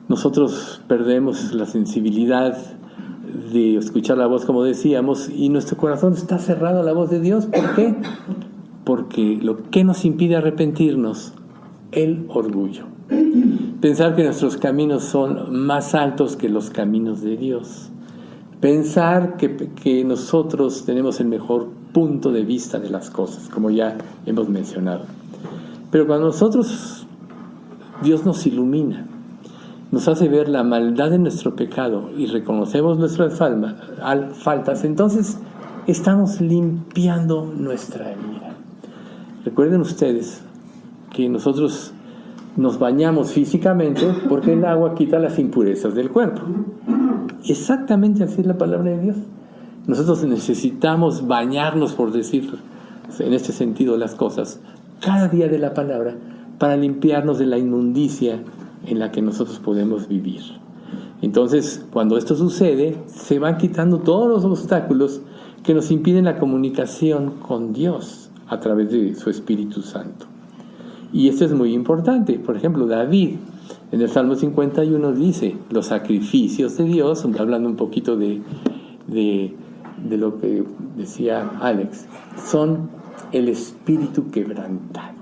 nosotros perdemos la sensibilidad de escuchar la voz, como decíamos, y nuestro corazón está cerrado a la voz de Dios. ¿Por qué? Porque lo que nos impide arrepentirnos, el orgullo. Pensar que nuestros caminos son más altos que los caminos de Dios. Pensar que nosotros tenemos el mejor punto de vista de las cosas, como ya hemos mencionado. Pero cuando Dios nos ilumina, nos hace ver la maldad de nuestro pecado y reconocemos nuestras faltas, entonces estamos limpiando nuestra vida. Recuerden ustedes que nosotros nos bañamos físicamente porque el agua quita las impurezas del cuerpo. Exactamente así es la palabra de Dios. Nosotros necesitamos bañarnos, por decir en este sentido las cosas, cada día de la palabra, para limpiarnos de la inmundicia en la que nosotros podemos vivir. Entonces, cuando esto sucede, se van quitando todos los obstáculos que nos impiden la comunicación con Dios a través de su Espíritu Santo. Y esto es muy importante. Por ejemplo, David en el Salmo 51 dice: los sacrificios de Dios, hablando un poquito de lo que decía Alex, son el espíritu quebrantado.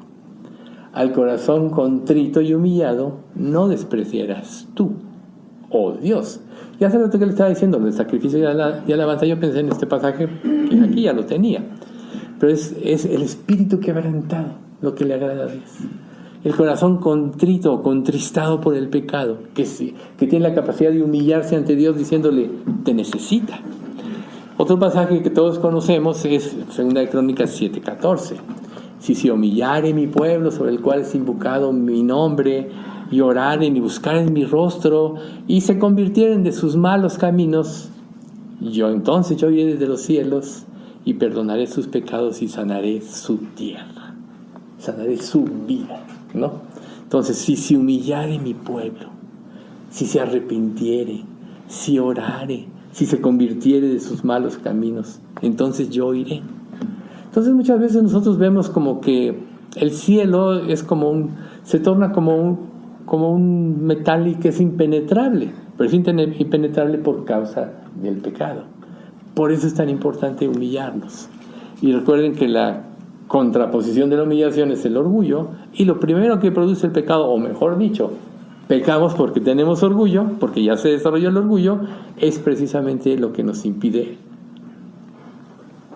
Al corazón contrito y humillado no despreciarás tú, oh Dios. Y hace rato que le estaba diciendo lo del sacrificio y alabanza, yo pensé en este pasaje que aquí ya lo tenía. Pero es el espíritu quebrantado lo que le agrada a Dios. El corazón contrito o contristado por el pecado, que tiene la capacidad de humillarse ante Dios diciéndole: te necesita. Otro pasaje que todos conocemos es 2 Crónicas 7:14. Si se humillare mi pueblo, sobre el cual es invocado mi nombre, y oraren y buscaren mi rostro, y se convirtieren de sus malos caminos, entonces yo iré desde los cielos y perdonaré sus pecados y sanaré su tierra, sanaré su vida, ¿no? Entonces, si se humillare mi pueblo, si se arrepintiere, si orare, si se convirtiere de sus malos caminos, entonces yo iré. Entonces muchas veces nosotros vemos como que el cielo es se torna como un metal que es impenetrable, pero es impenetrable por causa del pecado. Por eso es tan importante humillarnos. Y recuerden que la contraposición de la humillación es el orgullo, y lo primero que produce el pecado, o mejor dicho, pecamos porque tenemos orgullo, porque ya se desarrolló el orgullo, es precisamente lo que nos impide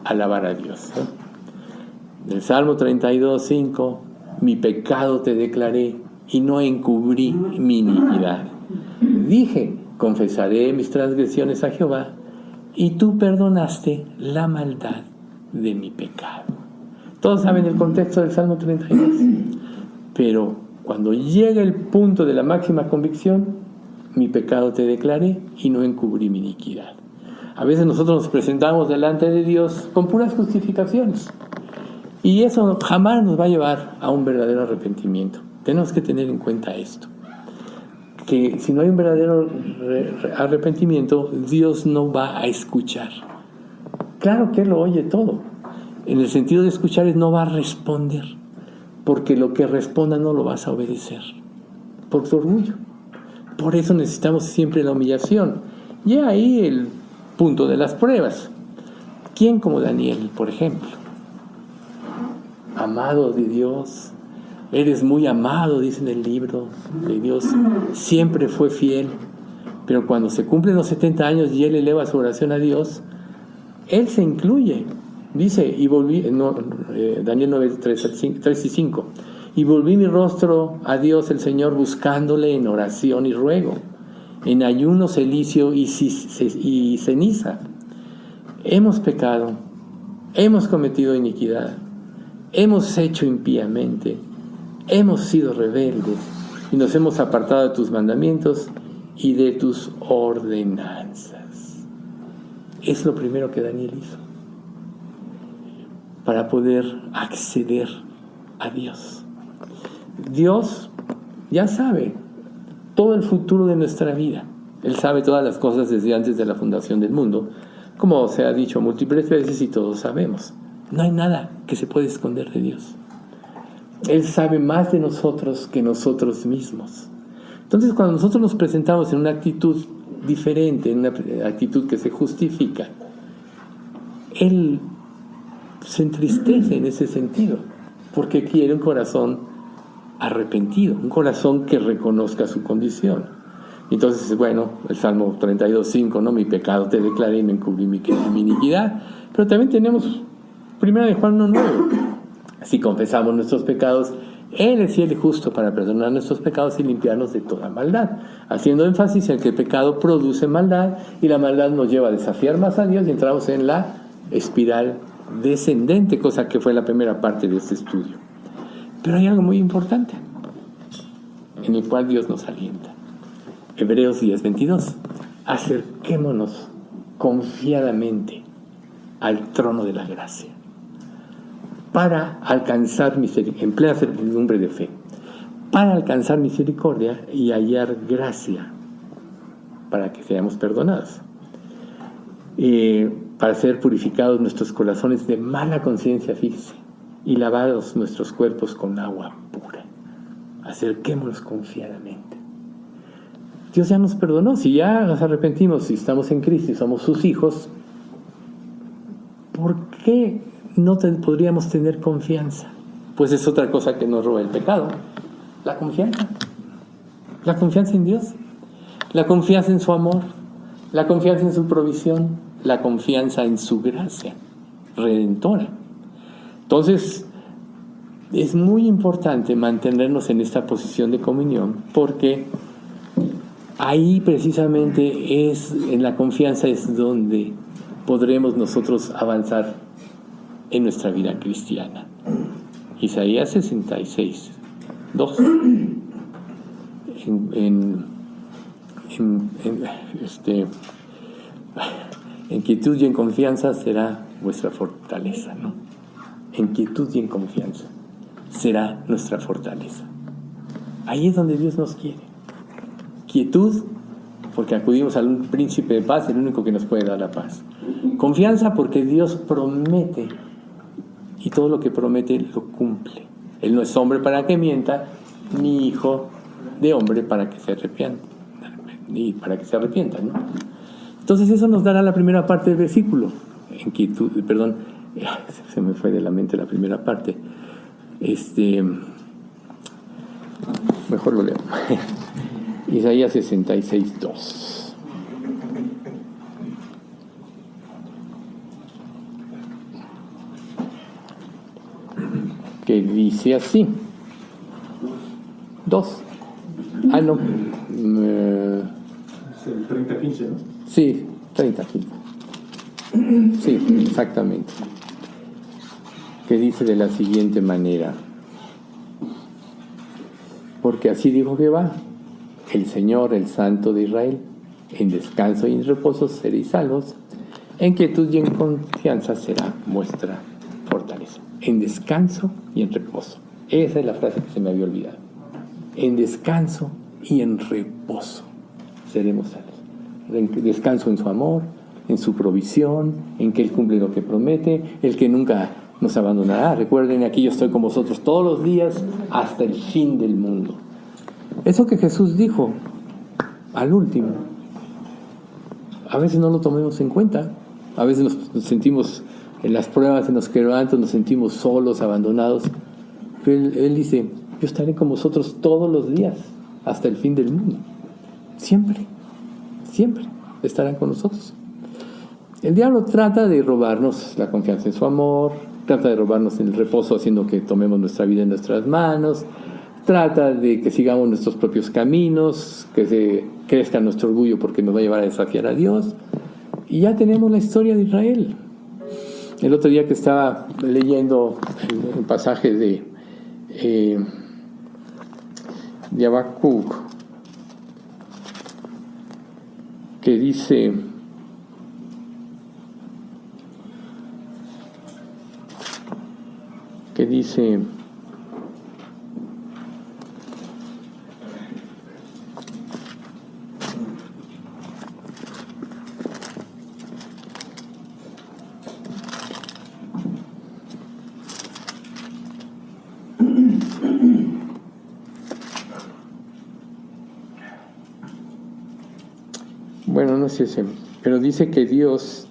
alabar a Dios, ¿no? El Salmo 32:5: mi pecado te declaré y no encubrí mi iniquidad. Dije, confesaré mis transgresiones a Jehová, y tú perdonaste la maldad de mi pecado. Todos saben el contexto del Salmo 32. Pero cuando llega el punto de la máxima convicción, mi pecado te declaré y no encubrí mi iniquidad. A veces nosotros nos presentamos delante de Dios con puras justificaciones. Y eso jamás nos va a llevar a un verdadero arrepentimiento. Tenemos que tener en cuenta esto. Que si no hay un verdadero arrepentimiento, Dios no va a escuchar. Claro que Él lo oye todo. En el sentido de escuchar, Él no va a responder. Porque lo que responda no lo vas a obedecer. Por tu orgullo. Por eso necesitamos siempre la humillación. Y ahí el punto de las pruebas. ¿Quién como Daniel, por ejemplo? Amado de Dios, eres muy amado, dice en el libro de Dios, siempre fue fiel, pero cuando se cumplen los 70 años y él eleva su oración a Dios, él se incluye, dice, y volví, Daniel 9, 3 y 5, y volví mi rostro a Dios el Señor buscándole en oración y ruego, en ayuno, celicio y ceniza. Hemos pecado, hemos cometido iniquidad, hemos hecho impíamente, hemos sido rebeldes y nos hemos apartado de tus mandamientos y de tus ordenanzas. Es lo primero que Daniel hizo para poder acceder a Dios. Dios ya sabe todo el futuro de nuestra vida. Él sabe todas las cosas desde antes de la fundación del mundo, como se ha dicho múltiples veces y todos sabemos. No hay nada que se pueda esconder de Dios. Él sabe más de nosotros que nosotros mismos. Entonces, cuando nosotros nos presentamos en una actitud diferente, en una actitud que se justifica, Él se entristece en ese sentido, porque quiere un corazón arrepentido, un corazón que reconozca su condición. Entonces, bueno, el Salmo 32:5, ¿no? Mi pecado te declaré y no encubrí mi iniquidad. Pero también tenemos 1 de Juan 1:9. Si confesamos nuestros pecados, Él es fiel y justo para perdonar nuestros pecados y limpiarnos de toda maldad, haciendo énfasis en que el pecado produce maldad y la maldad nos lleva a desafiar más a Dios y entramos en la espiral descendente, cosa que fue la primera parte de este estudio. Pero hay algo muy importante en el cual Dios nos alienta. Hebreos 10:22. Acerquémonos confiadamente al trono de la gracia para alcanzar misericordia, en plena certidumbre de fe, para alcanzar misericordia y hallar gracia para que seamos perdonados, para ser purificados nuestros corazones de mala conciencia, fíjese, y lavados nuestros cuerpos con agua pura. Acerquémonos confiadamente. Dios ya nos perdonó. Si ya nos arrepentimos, si estamos en Cristo y somos sus hijos, ¿por qué no podríamos tener confianza? Pues es otra cosa que nos roba el pecado. La confianza. La confianza en Dios. La confianza en su amor. La confianza en su provisión. La confianza en su gracia redentora. Entonces, es muy importante mantenernos en esta posición de comunión, porque ahí precisamente en la confianza es donde podremos nosotros avanzar en nuestra vida cristiana. Isaías 66:2. En quietud y en confianza será vuestra fortaleza, ¿no? En quietud y en confianza será nuestra fortaleza. Ahí es donde Dios nos quiere. Quietud, porque acudimos al príncipe de paz, el único que nos puede dar la paz. Confianza, porque Dios promete, y todo lo que promete lo cumple. Él no es hombre para que mienta, ni hijo de hombre para que se arrepienta, ¿no? Entonces eso nos dará la primera parte del versículo. En quietud, perdón, se me fue de la mente la primera parte. Mejor lo leo. Isaías 66:2. Que dice así: 2. Ah, no. Es el 30-15, ¿no? Sí, 30-15. Sí, exactamente. Que dice de la siguiente manera: porque así dijo Jehová, el Señor, el Santo de Israel, en descanso y en reposo seréis salvos, en quietud y en confianza será vuestra fortaleza. En descanso y en reposo. Esa es la frase que se me había olvidado. En descanso y en reposo seremos salvos. Descanso en su amor, en su provisión, en que Él cumple lo que promete, el que nunca nos abandonará. Recuerden, aquí yo estoy con vosotros todos los días hasta el fin del mundo. Eso que Jesús dijo al último, a veces no lo tomemos en cuenta. A veces nos sentimos en las pruebas, en los quebrantos, nos sentimos solos, abandonados. Pero Él dice: yo estaré con vosotros todos los días hasta el fin del mundo. Siempre, siempre estarán con nosotros. El diablo trata de robarnos la confianza en su amor, trata de robarnos el reposo haciendo que tomemos nuestra vida en nuestras manos, trata de que sigamos nuestros propios caminos, que se crezca nuestro orgullo porque nos va a llevar a desafiar a Dios. Y ya tenemos la historia de Israel. El otro día que estaba leyendo el pasaje de Habacuc, que dice: bueno, no sé si, pero dice que Dios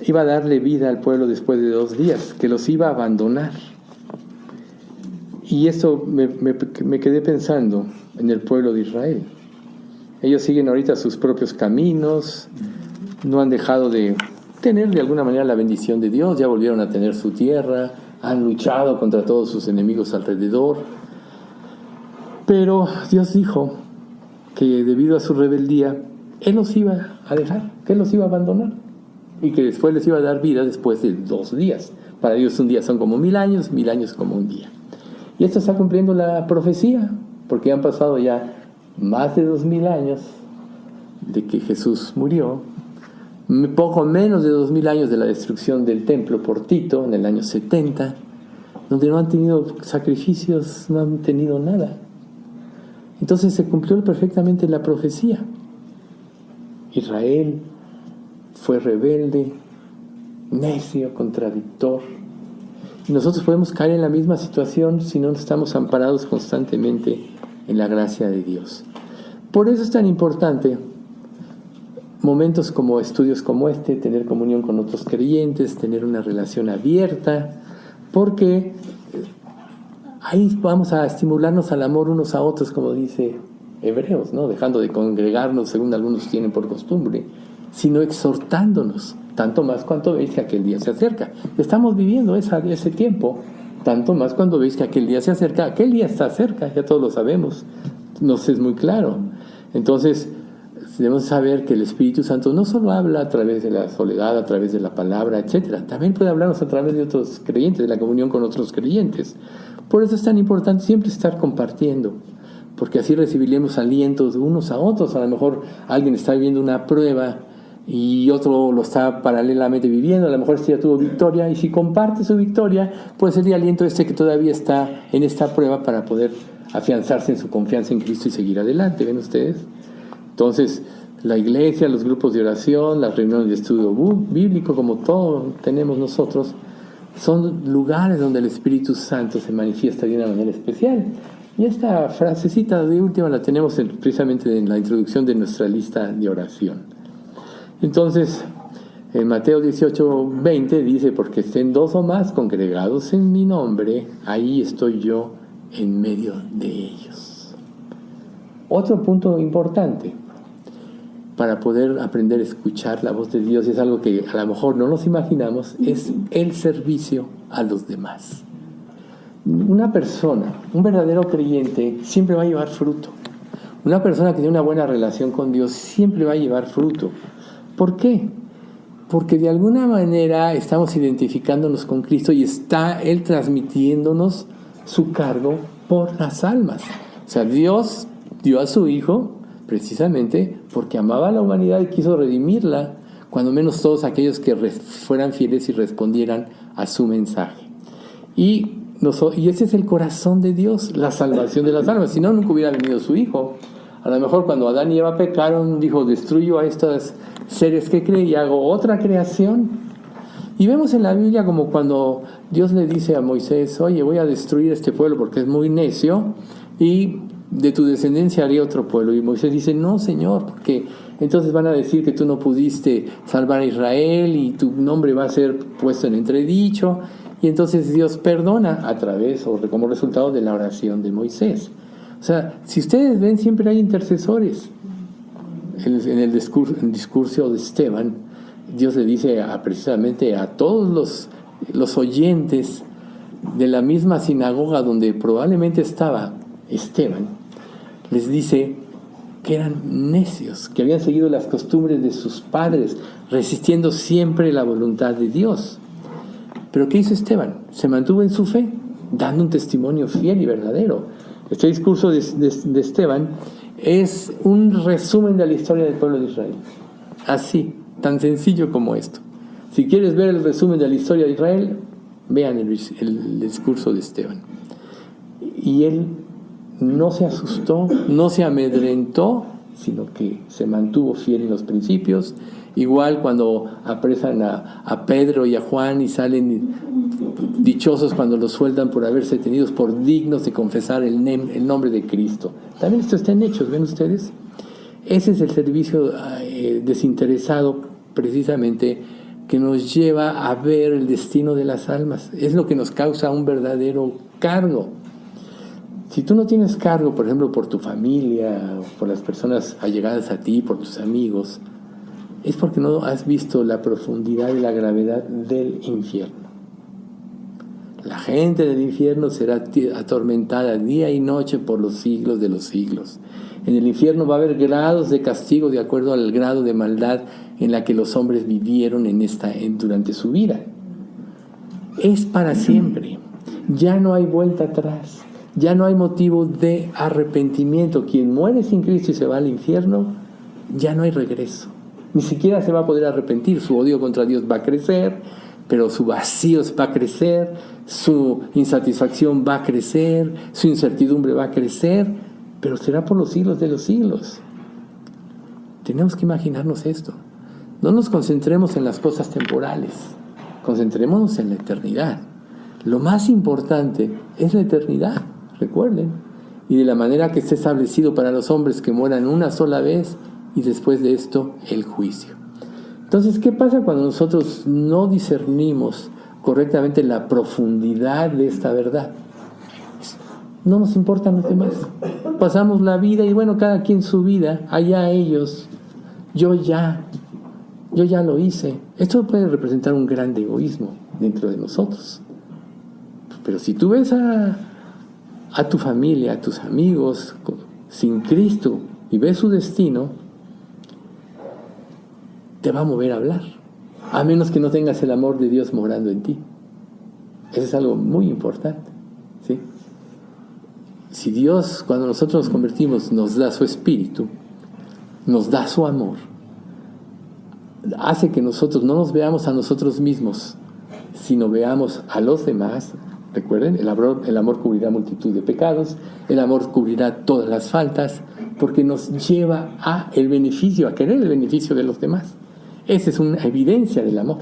iba a darle vida al pueblo después de 2 días, que los iba a abandonar. Y eso me quedé pensando en el pueblo de Israel. Ellos siguen ahorita sus propios caminos, no han dejado de tener de alguna manera la bendición de Dios, ya volvieron a tener su tierra, han luchado contra todos sus enemigos alrededor. Pero Dios dijo que debido a su rebeldía, Él los iba a dejar, que Él los iba a abandonar, y que después les iba a dar vida después de 2 días. Para Dios un día son como 1000 años, 1000 años como un día. Y esto está cumpliendo la profecía, porque han pasado ya más de 2000 años de que Jesús murió, poco menos de 2000 años de la destrucción del templo por Tito en el año 70, donde no han tenido sacrificios, no han tenido nada. Entonces se cumplió perfectamente la profecía. Israel fue rebelde, necio, contradictor. Y nosotros podemos caer en la misma situación si no estamos amparados constantemente en la gracia de Dios. Por eso es tan importante momentos como estudios como este, tener comunión con otros creyentes, tener una relación abierta, porque ahí vamos a estimularnos al amor unos a otros, como dice Hebreos, ¿no? Dejando de congregarnos según algunos tienen por costumbre, sino exhortándonos, tanto más cuanto veis que aquel día se acerca. Estamos viviendo ese tiempo, tanto más cuando veis que aquel día se acerca. Aquel día está cerca, ya todos lo sabemos, nos es muy claro. Entonces debemos saber que el Espíritu Santo no solo habla a través de la soledad, a través de la palabra, etcétera, también puede hablarnos a través de otros creyentes, de la comunión con otros creyentes. Por eso es tan importante siempre estar compartiendo, porque así recibiremos alientos de unos a otros. A lo mejor alguien está viviendo una prueba y otro lo está paralelamente viviendo, a lo mejor este ya tuvo victoria, y si comparte su victoria, puede ser el aliento que todavía está en esta prueba para poder afianzarse en su confianza en Cristo y seguir adelante. ¿Ven ustedes? Entonces, la iglesia, los grupos de oración, las reuniones de estudio bíblico, como todo tenemos nosotros, son lugares donde el Espíritu Santo se manifiesta de una manera especial. Y esta frasecita de última la tenemos precisamente en la introducción de nuestra lista de oración. Entonces, en Mateo 18:20 dice: porque estén 2 o más congregados en mi nombre, ahí estoy yo en medio de ellos. Otro punto importante para poder aprender a escuchar la voz de Dios, es algo que a lo mejor no nos imaginamos, es el servicio a los demás. Una persona, un verdadero creyente, siempre va a llevar fruto. Una persona que tiene una buena relación con Dios siempre va a llevar fruto. ¿Por qué? Porque de alguna manera estamos identificándonos con Cristo y está Él transmitiéndonos su cargo por las almas. O sea, Dios dio a su Hijo precisamente porque amaba a la humanidad y quiso redimirla, cuando menos todos aquellos que fueran fieles y respondieran a su mensaje. Y ese es el corazón de Dios, la salvación de las almas. Si no, nunca hubiera venido su Hijo. A lo mejor cuando Adán y Eva pecaron, dijo, destruyo a estos seres que creé y hago otra creación. Y vemos en la Biblia como cuando Dios le dice a Moisés, oye, voy a destruir este pueblo porque es muy necio y de tu descendencia haré otro pueblo. Y Moisés dice, no, Señor, porque entonces van a decir que tú no pudiste salvar a Israel y tu nombre va a ser puesto en entredicho. Y entonces Dios perdona a través o como resultado de la oración de Moisés. O sea, si ustedes ven, siempre hay intercesores. En el discurso de Esteban, Dios le dice precisamente a todos los oyentes de la misma sinagoga donde probablemente estaba Esteban, les dice que eran necios, que habían seguido las costumbres de sus padres, resistiendo siempre la voluntad de Dios. Pero ¿qué hizo Esteban? Se mantuvo en su fe, dando un testimonio fiel y verdadero. Este discurso de Esteban es un resumen de la historia del pueblo de Israel. Así, tan sencillo como esto. Si quieres ver el resumen de la historia de Israel, vean el discurso de Esteban. Y él no se asustó, no se amedrentó, sino que se mantuvo fiel en los principios. Igual cuando apresan a Pedro y a Juan y salen dichosos cuando los sueltan por haberse tenidos por dignos de confesar el nombre de Cristo. También esto está en Hechos, ¿ven ustedes? Ese es el servicio desinteresado precisamente que nos lleva a ver el destino de las almas. Es lo que nos causa un verdadero cargo. Si tú no tienes cargo, por ejemplo, por tu familia, por las personas allegadas a ti, por tus amigos, es porque no has visto la profundidad y la gravedad del infierno. La gente del infierno será atormentada día y noche por los siglos de los siglos. En el infierno va a haber grados de castigo de acuerdo al grado de maldad en la que los hombres vivieron durante su vida. Es para siempre. Ya no hay vuelta atrás. Ya no hay motivo de arrepentimiento. Quien muere sin Cristo y se va al infierno, ya no hay regreso. Ni siquiera se va a poder arrepentir. Su odio contra Dios va a crecer, pero su vacío va a crecer, su insatisfacción va a crecer, su incertidumbre va a crecer, pero será por los siglos de los siglos. Tenemos que imaginarnos esto. No nos concentremos en las cosas temporales, concentrémonos en la eternidad. Lo más importante es la eternidad, recuerden, y de la manera que está establecido para los hombres que mueran una sola vez y después de esto el juicio. Entonces, ¿qué pasa cuando nosotros no discernimos correctamente la profundidad de esta verdad? No nos importan los demás. Pasamos la vida y bueno, cada quien su vida, allá ellos, yo ya lo hice. Esto puede representar un gran egoísmo dentro de nosotros. Pero si tú ves a tu familia, a tus amigos sin Cristo y ves su destino, te va a mover a hablar, a menos que no tengas el amor de Dios morando en ti. Eso es algo muy importante, ¿sí? Si Dios, cuando nosotros nos convertimos, nos da su espíritu, nos da su amor, hace que nosotros no nos veamos a nosotros mismos, sino veamos a los demás. Recuerden, el amor cubrirá multitud de pecados, el amor cubrirá todas las faltas, porque nos lleva a querer el beneficio de los demás. Esa es una evidencia del amor.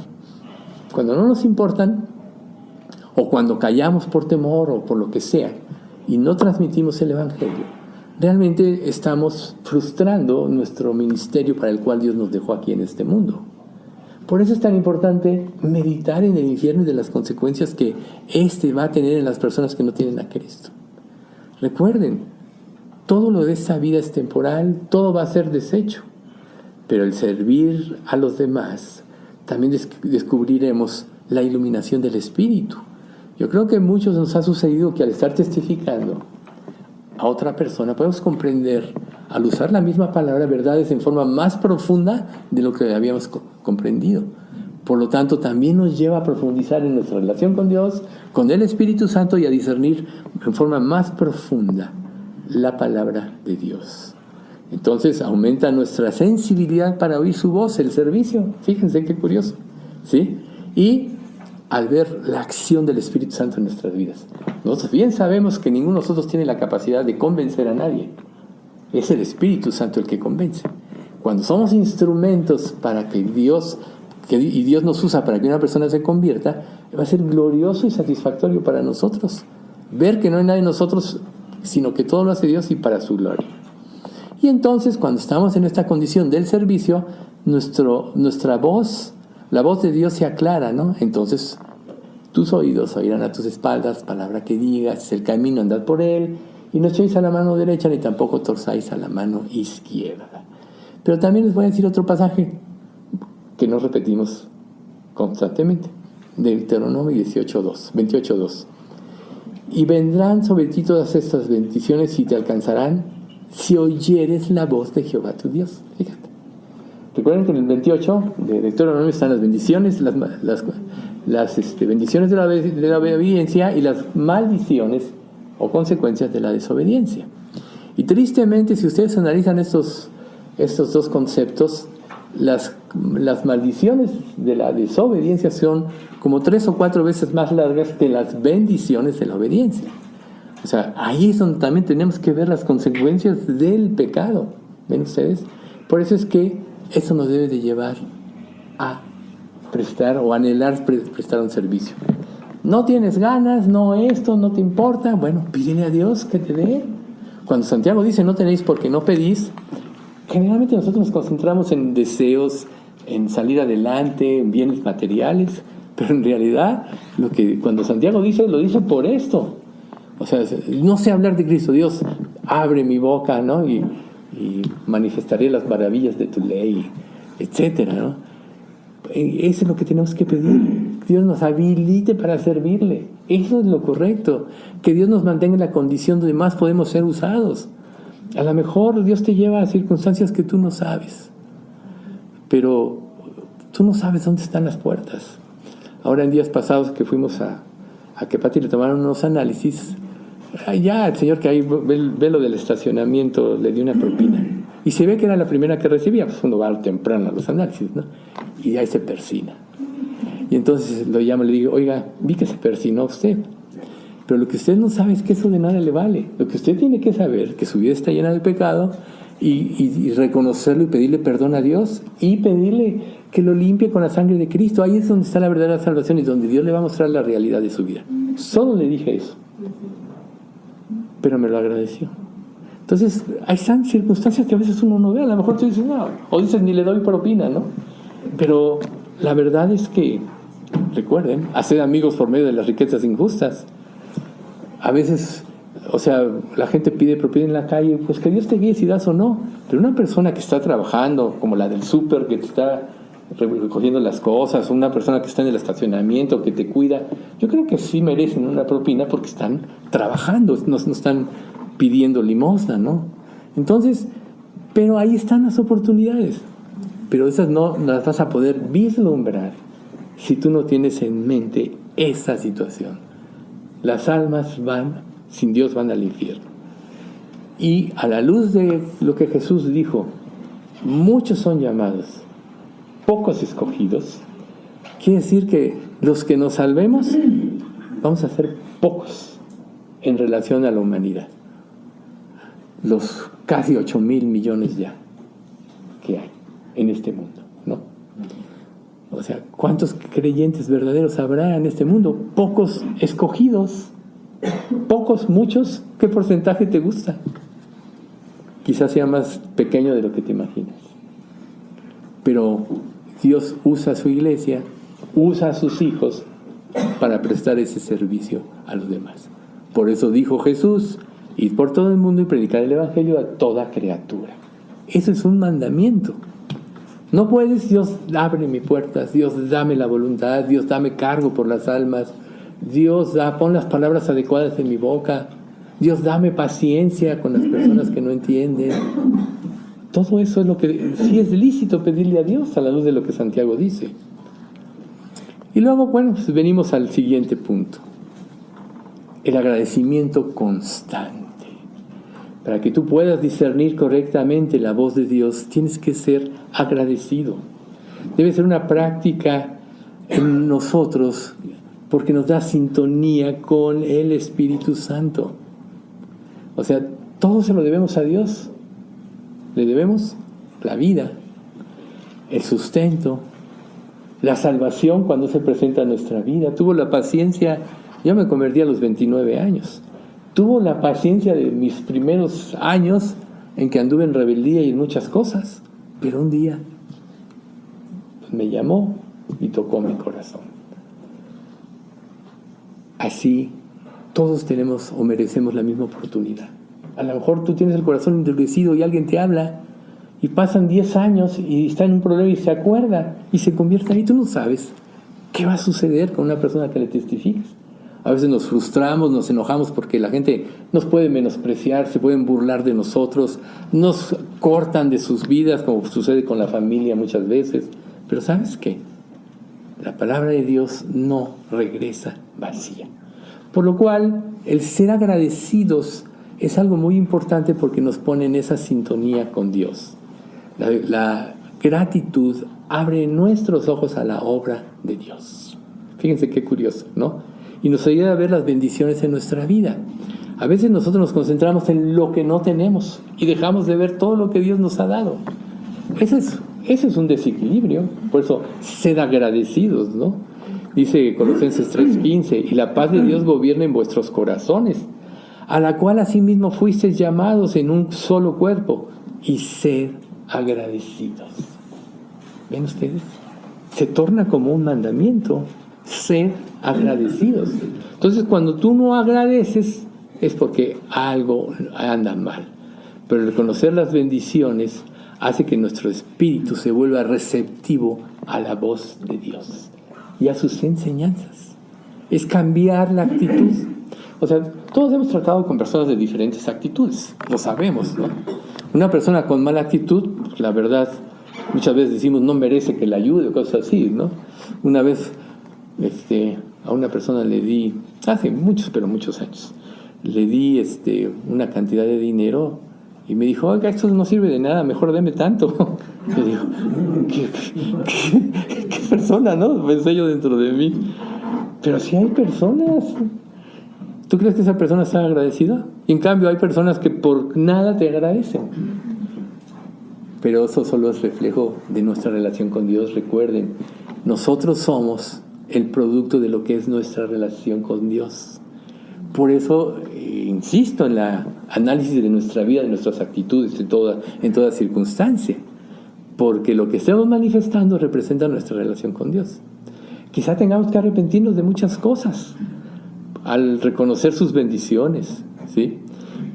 Cuando no nos importan, o cuando callamos por temor o por lo que sea, y no transmitimos el Evangelio, realmente estamos frustrando nuestro ministerio para el cual Dios nos dejó aquí en este mundo. Por eso es tan importante meditar en el infierno y de las consecuencias que éste va a tener en las personas que no tienen a Cristo. Recuerden, todo lo de esta vida es temporal, todo va a ser desecho. Pero el servir a los demás, también descubriremos la iluminación del Espíritu. Yo creo que a muchos nos ha sucedido que al estar testificando a otra persona podemos comprender, al usar la misma palabra, verdades en forma más profunda de lo que habíamos comprendido. Por lo tanto, también nos lleva a profundizar en nuestra relación con Dios, con el Espíritu Santo, y a discernir en forma más profunda la palabra de Dios. Entonces aumenta nuestra sensibilidad para oír su voz, el servicio. Fíjense qué curioso, ¿sí? Y al ver la acción del Espíritu Santo en nuestras vidas. Nosotros bien sabemos que ninguno de nosotros tiene la capacidad de convencer a nadie. Es el Espíritu Santo el que convence. Cuando somos instrumentos para que Dios nos usa para que una persona se convierta, va a ser glorioso y satisfactorio para nosotros. Ver que no hay nadie en nosotros, sino que todo lo hace Dios y para su gloria. Y entonces, cuando estamos en esta condición del servicio, nuestra voz, la voz de Dios se aclara, ¿no? Entonces, tus oídos oirán a tus espaldas, palabra que digas, el camino andad por él, y no echéis a la mano derecha, ni tampoco torzáis a la mano izquierda. Pero también les voy a decir otro pasaje que nos repetimos constantemente, de Deuteronomio 28:2. Y vendrán sobre ti todas estas bendiciones y te alcanzarán si oyeres la voz de Jehová tu Dios. Fíjate. Recuerden que en el 28 de Deuteronomio están las bendiciones, las bendiciones de la obediencia y las maldiciones o consecuencias de la desobediencia. Y tristemente, si ustedes analizan estos dos conceptos, las maldiciones de la desobediencia son como 3 o 4 veces más largas que las bendiciones de la obediencia. O sea, ahí es donde también tenemos que ver las consecuencias del pecado. ¿Ven ustedes? Por eso es que eso nos debe de llevar a prestar o anhelar prestar un servicio. No tienes ganas, no esto, no te importa. Bueno, pídele a Dios que te dé. Cuando Santiago dice no tenéis porque no pedís, generalmente nosotros nos concentramos en deseos, en salir adelante, en bienes materiales, pero en realidad cuando Santiago dice, lo dice por esto. O sea, no sé hablar de Cristo. Dios, abre mi boca, ¿no? Y manifestaré las maravillas de tu ley, etcétera, ¿no? Eso es lo que tenemos que pedir. Dios nos habilite para servirle. Eso es lo correcto. Que Dios nos mantenga en la condición donde más podemos ser usados. A lo mejor Dios te lleva a circunstancias que tú no sabes, pero tú no sabes dónde están las puertas. Ahora, en días pasados que fuimos a que Pati le tomaron unos análisis, ya el señor que ahí ve lo del estacionamiento le dio una propina. Y se ve que era la primera que recibía, pues uno va temprano a los análisis, ¿no? Y ahí se persina. Y entonces lo llamo y le digo, oiga, vi que se persinó usted. Pero lo que usted no sabe es que eso de nada le vale. Lo que usted tiene que saber, que su vida está llena de pecado, y reconocerlo y pedirle perdón a Dios, y pedirle que lo limpie con la sangre de Cristo. Ahí es donde está la verdadera salvación y donde Dios le va a mostrar la realidad de su vida. Solo le dije eso. Pero me lo agradeció. Entonces, hay circunstancias que a veces uno no ve. A lo mejor tú dices, no, o dices, ni le doy propina, ¿no? Pero la verdad es que, recuerden, hacer amigos por medio de las riquezas injustas. A veces, o sea, la gente pide propina en la calle, pues que Dios te guíe si das o no. Pero una persona que está trabajando, como la del súper, que te está recogiendo las cosas, una persona que está en el estacionamiento, que te cuida, yo creo que sí merecen una propina porque están trabajando, no están pidiendo limosna, ¿no? Entonces, pero ahí están las oportunidades, pero esas no las vas a poder vislumbrar si tú no tienes en mente esa situación. Las almas sin Dios van al infierno. Y a la luz de lo que Jesús dijo, muchos son llamados, pocos escogidos. Quiere decir que los que nos salvemos vamos a ser pocos en relación a la humanidad. Los casi 8,000 millones ya que hay en este mundo, ¿no? O sea, ¿cuántos creyentes verdaderos habrá en este mundo? Pocos escogidos. Pocos, muchos. ¿Qué porcentaje te gusta? Quizás sea más pequeño de lo que te imaginas. Pero Dios usa a su iglesia, usa a sus hijos para prestar ese servicio a los demás. Por eso dijo Jesús, id por todo el mundo y predicar el evangelio a toda criatura. Eso es un mandamiento. No puedes, Dios, ábreme puertas, Dios, dame la voluntad, Dios, dame cargo por las almas. Dios, pon las palabras adecuadas en mi boca. Dios, dame paciencia con las personas que no entienden. Todo eso es lo que sí es lícito pedirle a Dios a la luz de lo que Santiago dice. Y luego, bueno, pues venimos al siguiente punto. El agradecimiento constante. Para que tú puedas discernir correctamente la voz de Dios, tienes que ser agradecido. Debe ser una práctica en nosotros porque nos da sintonía con el Espíritu Santo. O sea, todo se lo debemos a Dios. Le debemos la vida, el sustento, la salvación cuando se presenta en nuestra vida. Tuvo la paciencia, yo me convertí a los 29 años. Tuvo la paciencia de mis primeros años en que anduve en rebeldía y en muchas cosas. Pero un día me llamó y tocó mi corazón. Así, todos tenemos o merecemos la misma oportunidad. A lo mejor tú tienes el corazón endurecido y alguien te habla y pasan 10 años y está en un problema y se acuerda y se convierte ahí. Tú no sabes qué va a suceder con una persona que le testifiques. A veces nos frustramos, nos enojamos porque la gente nos puede menospreciar, se pueden burlar de nosotros, nos cortan de sus vidas, como sucede con la familia muchas veces. Pero ¿sabes qué? La palabra de Dios no regresa vacía. Por lo cual, el ser agradecidos es algo muy importante porque nos pone en esa sintonía con Dios. La gratitud abre nuestros ojos a la obra de Dios. Fíjense qué curioso, ¿no? Y nos ayuda a ver las bendiciones en nuestra vida. A veces nosotros nos concentramos en lo que no tenemos y dejamos de ver todo lo que Dios nos ha dado. Ese es un desequilibrio. Por eso, sed agradecidos, ¿no? Dice Colosenses 3:15, y la paz de Dios gobierna en vuestros corazones, a la cual asimismo fuisteis llamados en un solo cuerpo, y sed agradecidos. ¿Ven ustedes? Se torna como un mandamiento, sed agradecidos. Entonces, cuando tú no agradeces, es porque algo anda mal. Pero reconocer las bendiciones hace que nuestro espíritu se vuelva receptivo a la voz de Dios y a sus enseñanzas. Es cambiar la actitud. O sea, todos hemos tratado con personas de diferentes actitudes, lo sabemos, ¿no? Una persona con mala actitud, la verdad, muchas veces decimos no merece que la ayude o cosas así, ¿no? Una vez a una persona le di, hace muchos años, le di una cantidad de dinero y me dijo, oiga, esto no sirve de nada, mejor deme tanto. Yo digo, ¿qué persona, no? Pensé yo dentro de mí. Pero sí hay personas. ¿Tú crees que esa persona está agradecida? Y en cambio hay personas que por nada te agradecen. Pero eso solo es reflejo de nuestra relación con Dios. Recuerden, nosotros somos el producto de lo que es nuestra relación con Dios. Por eso insisto en la análisis de nuestra vida, de nuestras actitudes, en toda circunstancia. Porque lo que estamos manifestando representa nuestra relación con Dios. Quizá tengamos que arrepentirnos de muchas cosas al reconocer sus bendiciones, ¿sí?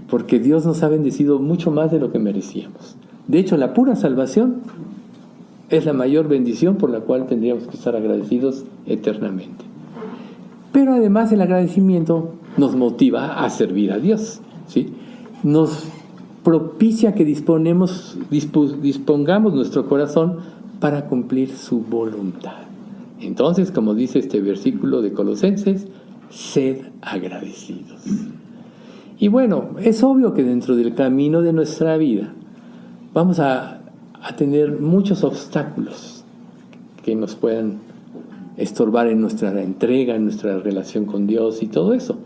Porque Dios nos ha bendecido mucho más de lo que merecíamos. De hecho, la pura salvación es la mayor bendición por la cual tendríamos que estar agradecidos eternamente. Pero además el agradecimiento nos motiva a servir a Dios, ¿sí? Nos propicia que dispongamos nuestro corazón para cumplir su voluntad. Entonces, como dice este versículo de Colosenses, sed agradecidos. Y bueno, es obvio que dentro del camino de nuestra vida vamos a tener muchos obstáculos que nos puedan estorbar en nuestra entrega, en nuestra relación con Dios y todo eso.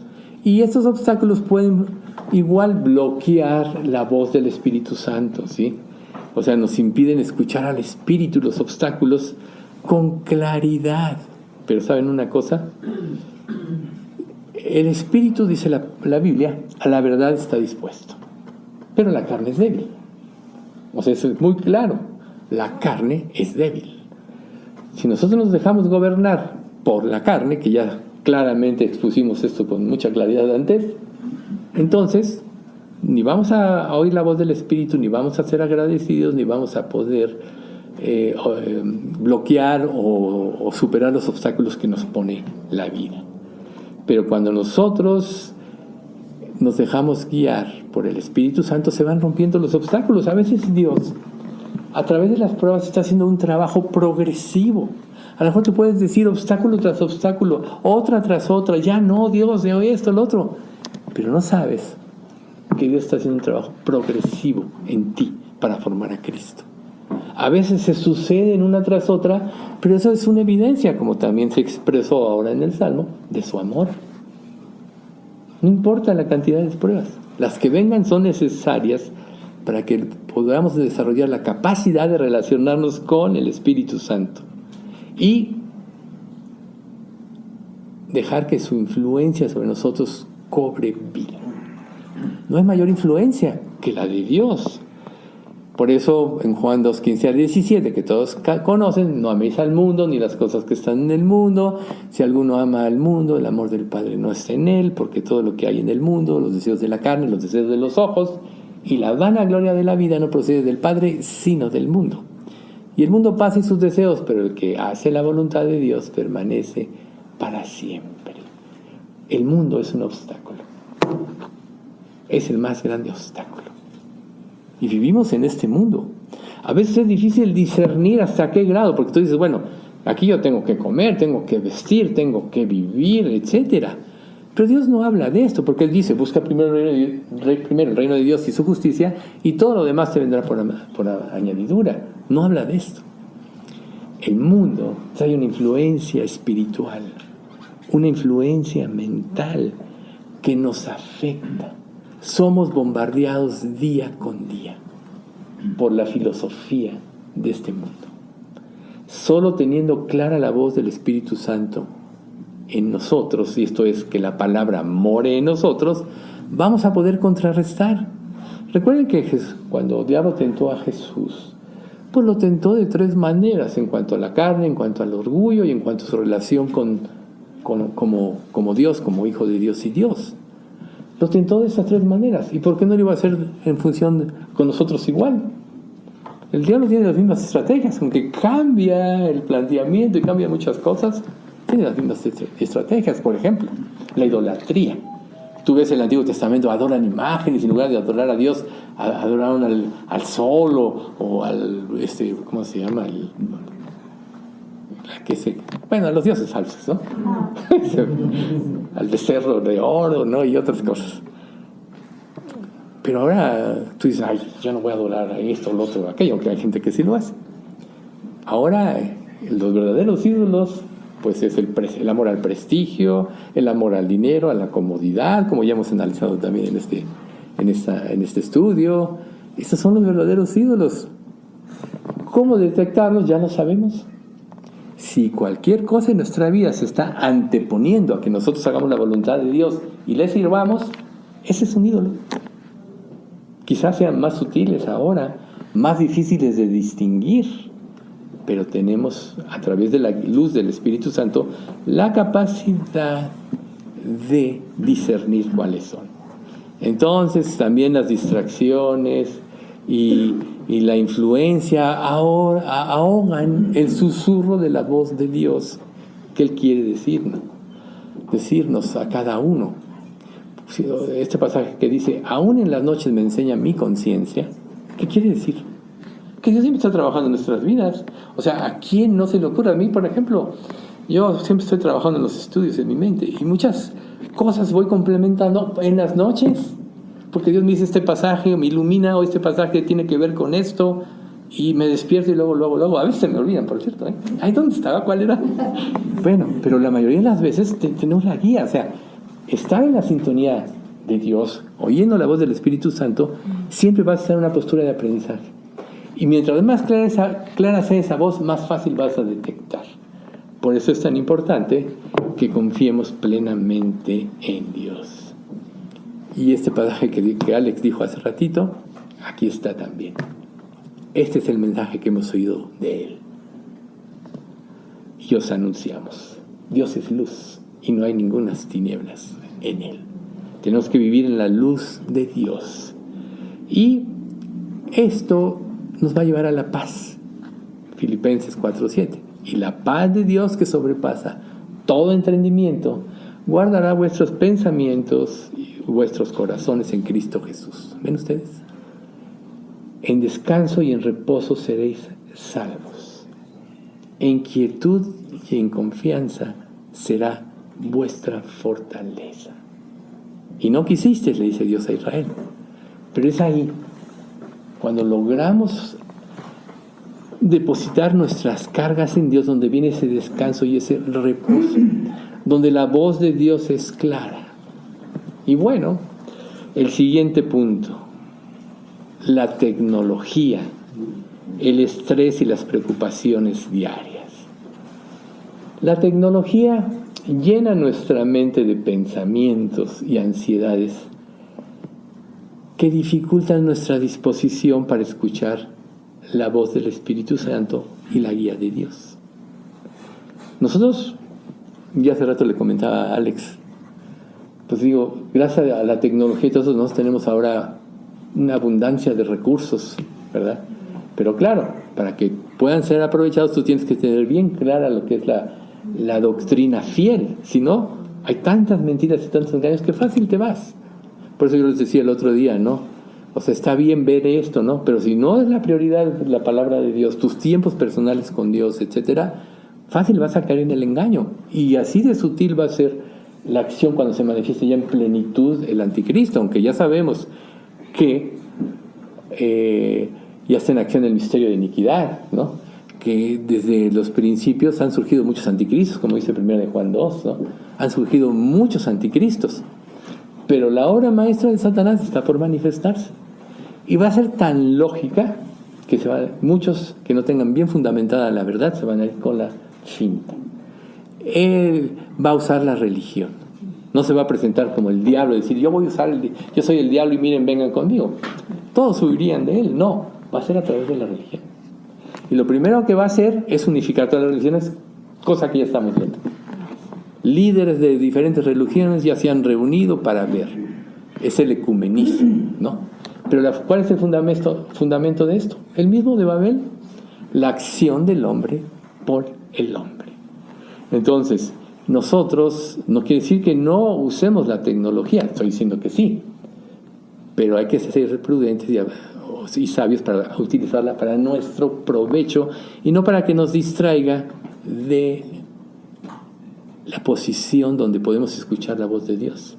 Y estos obstáculos pueden igual bloquear la voz del Espíritu Santo, ¿sí? O sea, nos impiden escuchar al Espíritu y los obstáculos con claridad. Pero ¿saben una cosa? El Espíritu, dice la Biblia, a la verdad está dispuesto, pero la carne es débil. O sea, eso es muy claro. La carne es débil. Si nosotros nos dejamos gobernar por la carne, que ya claramente expusimos esto con mucha claridad antes, entonces ni vamos a oír la voz del Espíritu, ni vamos a ser agradecidos, ni vamos a poder bloquear o superar los obstáculos que nos pone la vida. Pero cuando nosotros nos dejamos guiar por el Espíritu Santo, se van rompiendo los obstáculos. A veces Dios, a través de las pruebas, está haciendo un trabajo progresivo. A lo mejor te puedes decir obstáculo tras obstáculo, otra tras otra, ya no, Dios, de esto, lo otro. Pero no sabes que Dios está haciendo un trabajo progresivo en ti para formar a Cristo. A veces se suceden una tras otra, pero eso es una evidencia, como también se expresó ahora en el Salmo, de su amor. No importa la cantidad de pruebas, las que vengan son necesarias para que podamos desarrollar la capacidad de relacionarnos con el Espíritu Santo y dejar que su influencia sobre nosotros cobre vida. No hay mayor influencia que la de Dios. Por eso en Juan 2:15 al 17, que todos conocen, no améis al mundo ni las cosas que están en el mundo. Si alguno ama al mundo, el amor del Padre no está en él, porque todo lo que hay en el mundo, los deseos de la carne, los deseos de los ojos y la vanagloria de la vida no procede del Padre, sino del mundo. Y el mundo pasa y sus deseos, pero el que hace la voluntad de Dios permanece para siempre. El mundo es un obstáculo. Es el más grande obstáculo. Y vivimos en este mundo. A veces es difícil discernir hasta qué grado, porque tú dices, bueno, aquí yo tengo que comer, tengo que vestir, tengo que vivir, etc. Pero Dios no habla de esto, porque Él dice, busca primero el reino de Dios y su justicia, y todo lo demás te vendrá por añadidura. No habla de esto. El mundo trae una influencia espiritual, una influencia mental que nos afecta. Somos bombardeados día con día por la filosofía de este mundo. Solo teniendo clara la voz del Espíritu Santo en nosotros, y esto es que la palabra more en nosotros, vamos a poder contrarrestar. Recuerden que cuando el diablo tentó a Jesús, pues lo tentó de tres maneras, en cuanto a la carne, en cuanto al orgullo y en cuanto a su relación como Dios, como hijo de Dios y Dios. Lo tentó de esas tres maneras. ¿Y por qué no lo iba a hacer en función con nosotros igual? El diablo tiene las mismas estrategias, aunque cambia el planteamiento y cambia muchas cosas, tiene las mismas estrategias. Por ejemplo, la idolatría. Tú ves en el Antiguo Testamento, adoran imágenes, en lugar de adorar a Dios, adoraron al sol o al, ¿cómo se llama? A los dioses falsos, ¿no? Al becerro de oro, ¿no? Y otras cosas. Pero ahora tú dices, ay, yo no voy a adorar a esto, lo otro, aquello, aunque hay gente que sí lo hace. Ahora, los verdaderos ídolos, pues es el amor al prestigio, el amor al dinero, a la comodidad, como ya hemos analizado también en este estudio. Estos son los verdaderos ídolos. ¿Cómo detectarlos? Ya lo sabemos. Si cualquier cosa en nuestra vida se está anteponiendo a que nosotros hagamos la voluntad de Dios y le sirvamos, ese es un ídolo. Quizás sean más sutiles ahora, más difíciles de distinguir, pero tenemos, a través de la luz del Espíritu Santo, la capacidad de discernir cuáles son. Entonces, también las distracciones y la influencia ahogan el susurro de la voz de Dios que Él quiere decirnos a cada uno. Este pasaje que dice, aún en las noches me enseña mi conciencia, ¿qué quiere decir? Que Dios siempre está trabajando en nuestras vidas. O sea, ¿a quién no se le ocurre? A mí, por ejemplo, yo siempre estoy trabajando en los estudios en mi mente y muchas cosas voy complementando en las noches, porque Dios me dice este pasaje, me ilumina, o este pasaje tiene que ver con esto, y me despierto y luego, a veces se me olvidan, por cierto, ¿eh? Ay, ¿dónde estaba? ¿Cuál era? Bueno, pero la mayoría de las veces tenemos la guía, o sea, estar en la sintonía de Dios, oyendo la voz del Espíritu Santo, siempre vas a estar en una postura de aprendizaje. Y mientras más clara sea esa voz, más fácil vas a detectar. Por eso es tan importante que confiemos plenamente en Dios. Y este pasaje que Alex dijo hace ratito, aquí está también. Este es el mensaje que hemos oído de Él. Y os anunciamos. Dios es luz y no hay ningunas tinieblas en Él. Tenemos que vivir en la luz de Dios. Y esto nos va a llevar a la paz. Filipenses 4:7. Y la paz de Dios que sobrepasa todo entendimiento guardará vuestros pensamientos y vuestros corazones en Cristo Jesús. ¿Ven ustedes? En descanso y en reposo seréis salvos. En quietud y en confianza será vuestra fortaleza. Y no quisisteis, le dice Dios a Israel. Pero es ahí, cuando logramos depositar nuestras cargas en Dios, donde viene ese descanso y ese reposo, donde la voz de Dios es clara. Y bueno, el siguiente punto, la tecnología, el estrés y las preocupaciones diarias. La tecnología llena nuestra mente de pensamientos y ansiedades que dificultan nuestra disposición para escuchar la voz del Espíritu Santo y la guía de Dios. Nosotros, ya hace rato le comentaba a Alex, pues digo, gracias a la tecnología todos nosotros tenemos ahora una abundancia de recursos, ¿verdad? Pero claro, para que puedan ser aprovechados tú tienes que tener bien clara lo que es la doctrina fiel. Si no, hay tantas mentiras y tantos engaños que fácil te vas. Por eso yo les decía el otro día, ¿no? O sea, está bien ver esto, ¿no? Pero si no es la prioridad la palabra de Dios, tus tiempos personales con Dios, etcétera, fácil vas a caer en el engaño. Y así de sutil va a ser la acción cuando se manifieste ya en plenitud el anticristo, aunque ya sabemos que ya está en acción el misterio de iniquidad, ¿no? Que desde los principios han surgido muchos anticristos, como dice 1 de Juan 2, ¿no? Han surgido muchos anticristos, pero la obra maestra de Satanás está por manifestarse y va a ser tan lógica que muchos que no tengan bien fundamentada la verdad se van a ir con la finta. Él va a usar la religión, no se va a presentar como el diablo, decir yo soy el diablo y miren, vengan conmigo. Todos huirían de él. No, va a ser a través de la religión. Y lo primero que va a hacer es unificar todas las religiones, cosa que ya estamos viendo. Líderes de diferentes religiones ya se han reunido para ver. Es el ecumenismo, ¿no? Pero ¿cuál es el fundamento de esto? El mismo de Babel, la acción del hombre por el hombre. Entonces, nosotros, no quiere decir que no usemos la tecnología, estoy diciendo que sí, pero hay que ser prudentes y sabios para utilizarla para nuestro provecho y no para que nos distraiga de la posición donde podemos escuchar la voz de Dios,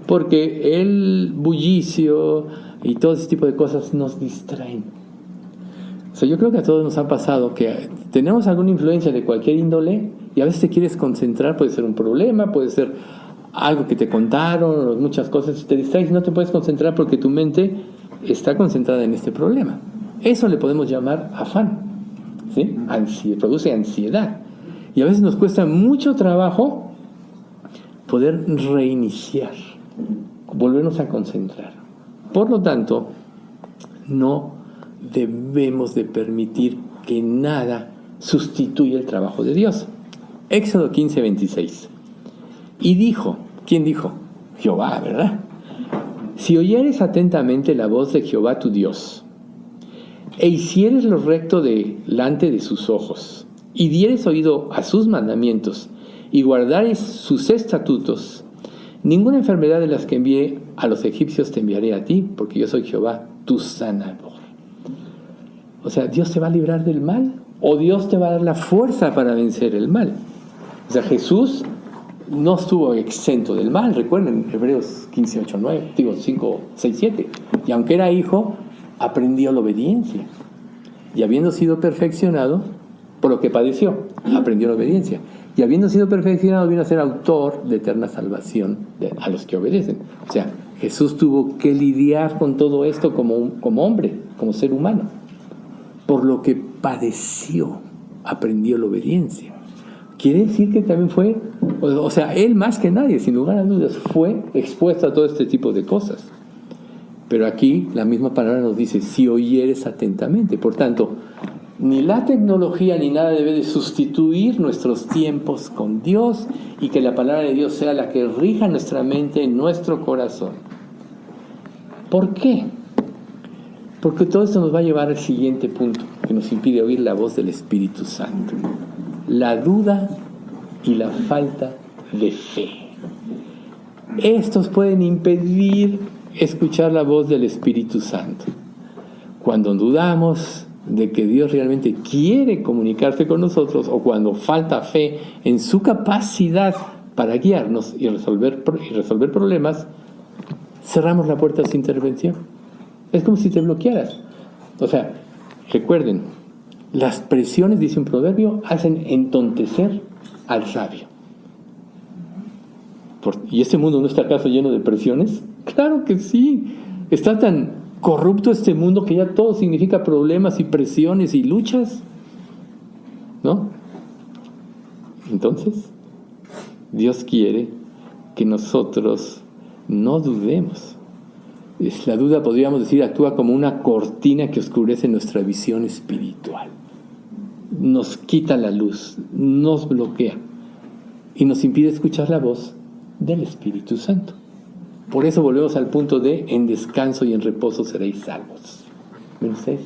porque el bullicio y todo ese tipo de cosas nos distraen. O sea, yo creo que a todos nos ha pasado que tenemos alguna influencia de cualquier índole y a veces te quieres concentrar, puede ser un problema, puede ser algo que te contaron, muchas cosas, te distraes y no te puedes concentrar porque tu mente está concentrada en este problema. Eso le podemos llamar afán, ¿sí? Produce ansiedad. Y a veces nos cuesta mucho trabajo poder reiniciar, volvernos a concentrar. Por lo tanto, no debemos de permitir que nada sustituya el trabajo de Dios. Éxodo 15:26. Y dijo, ¿quién dijo? Jehová, ¿verdad? Si oyeres atentamente la voz de Jehová tu Dios, e hicieres lo recto delante de sus ojos, y dieres oído a sus mandamientos, y guardares sus estatutos, ninguna enfermedad de las que envié a los egipcios te enviaré a ti, porque yo soy Jehová, tu sanador. O sea, ¿Dios te va a librar del mal? ¿O Dios te va a dar la fuerza para vencer el mal? O sea, Jesús no estuvo exento del mal. Recuerden, Hebreos 5, 6, 7. Y aunque era hijo, aprendió la obediencia. Y habiendo sido perfeccionado, por lo que padeció, aprendió la obediencia. Y habiendo sido perfeccionado, vino a ser autor de eterna salvación a los que obedecen. O sea, Jesús tuvo que lidiar con todo esto como hombre, como ser humano. Por lo que padeció, aprendió la obediencia. Quiere decir que también fue, o sea, él más que nadie, sin lugar a dudas, fue expuesto a todo este tipo de cosas. Pero aquí la misma palabra nos dice, si oyeres atentamente. Por tanto, ni la tecnología ni nada debe de sustituir nuestros tiempos con Dios y que la palabra de Dios sea la que rija nuestra mente, nuestro corazón. ¿Por qué? Porque todo esto nos va a llevar al siguiente punto que nos impide oír la voz del Espíritu Santo. La duda y la falta de fe. estos pueden impedir escuchar la voz del Espíritu Santo. Cuando dudamos de que Dios realmente quiere comunicarse con nosotros, o cuando falta fe en su capacidad para guiarnos y resolver problemas, cerramos la puerta a su intervención. Es como si te bloquearas. O sea, recuerden, las presiones, dice un proverbio, hacen entontecer al sabio. ¿Y este mundo no está acaso lleno de presiones? Claro que sí. Está tan corrupto este mundo que ya todo significa problemas y presiones y luchas, ¿no? Entonces, Dios quiere que nosotros no dudemos. La duda, podríamos decir, actúa como una cortina que oscurece nuestra visión espiritual. Nos quita la luz, nos bloquea y nos impide escuchar la voz del Espíritu Santo. Por eso volvemos al punto de: en descanso y en reposo seréis salvos. ¿Ven ustedes?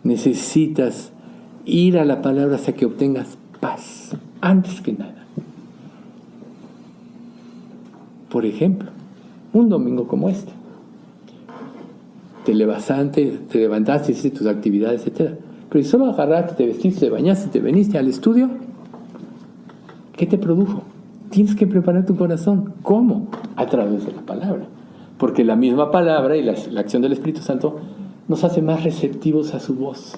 Necesitas ir a la palabra hasta que obtengas paz, antes que nada. Por ejemplo, un domingo como este, te levantaste, hiciste tus actividades, etc. Pero si solo agarraste, te vestiste, te bañaste, te viniste al estudio, ¿qué te produjo? Tienes que preparar tu corazón. ¿Cómo? A través de la palabra. Porque la misma palabra y la acción del Espíritu Santo nos hace más receptivos a su voz.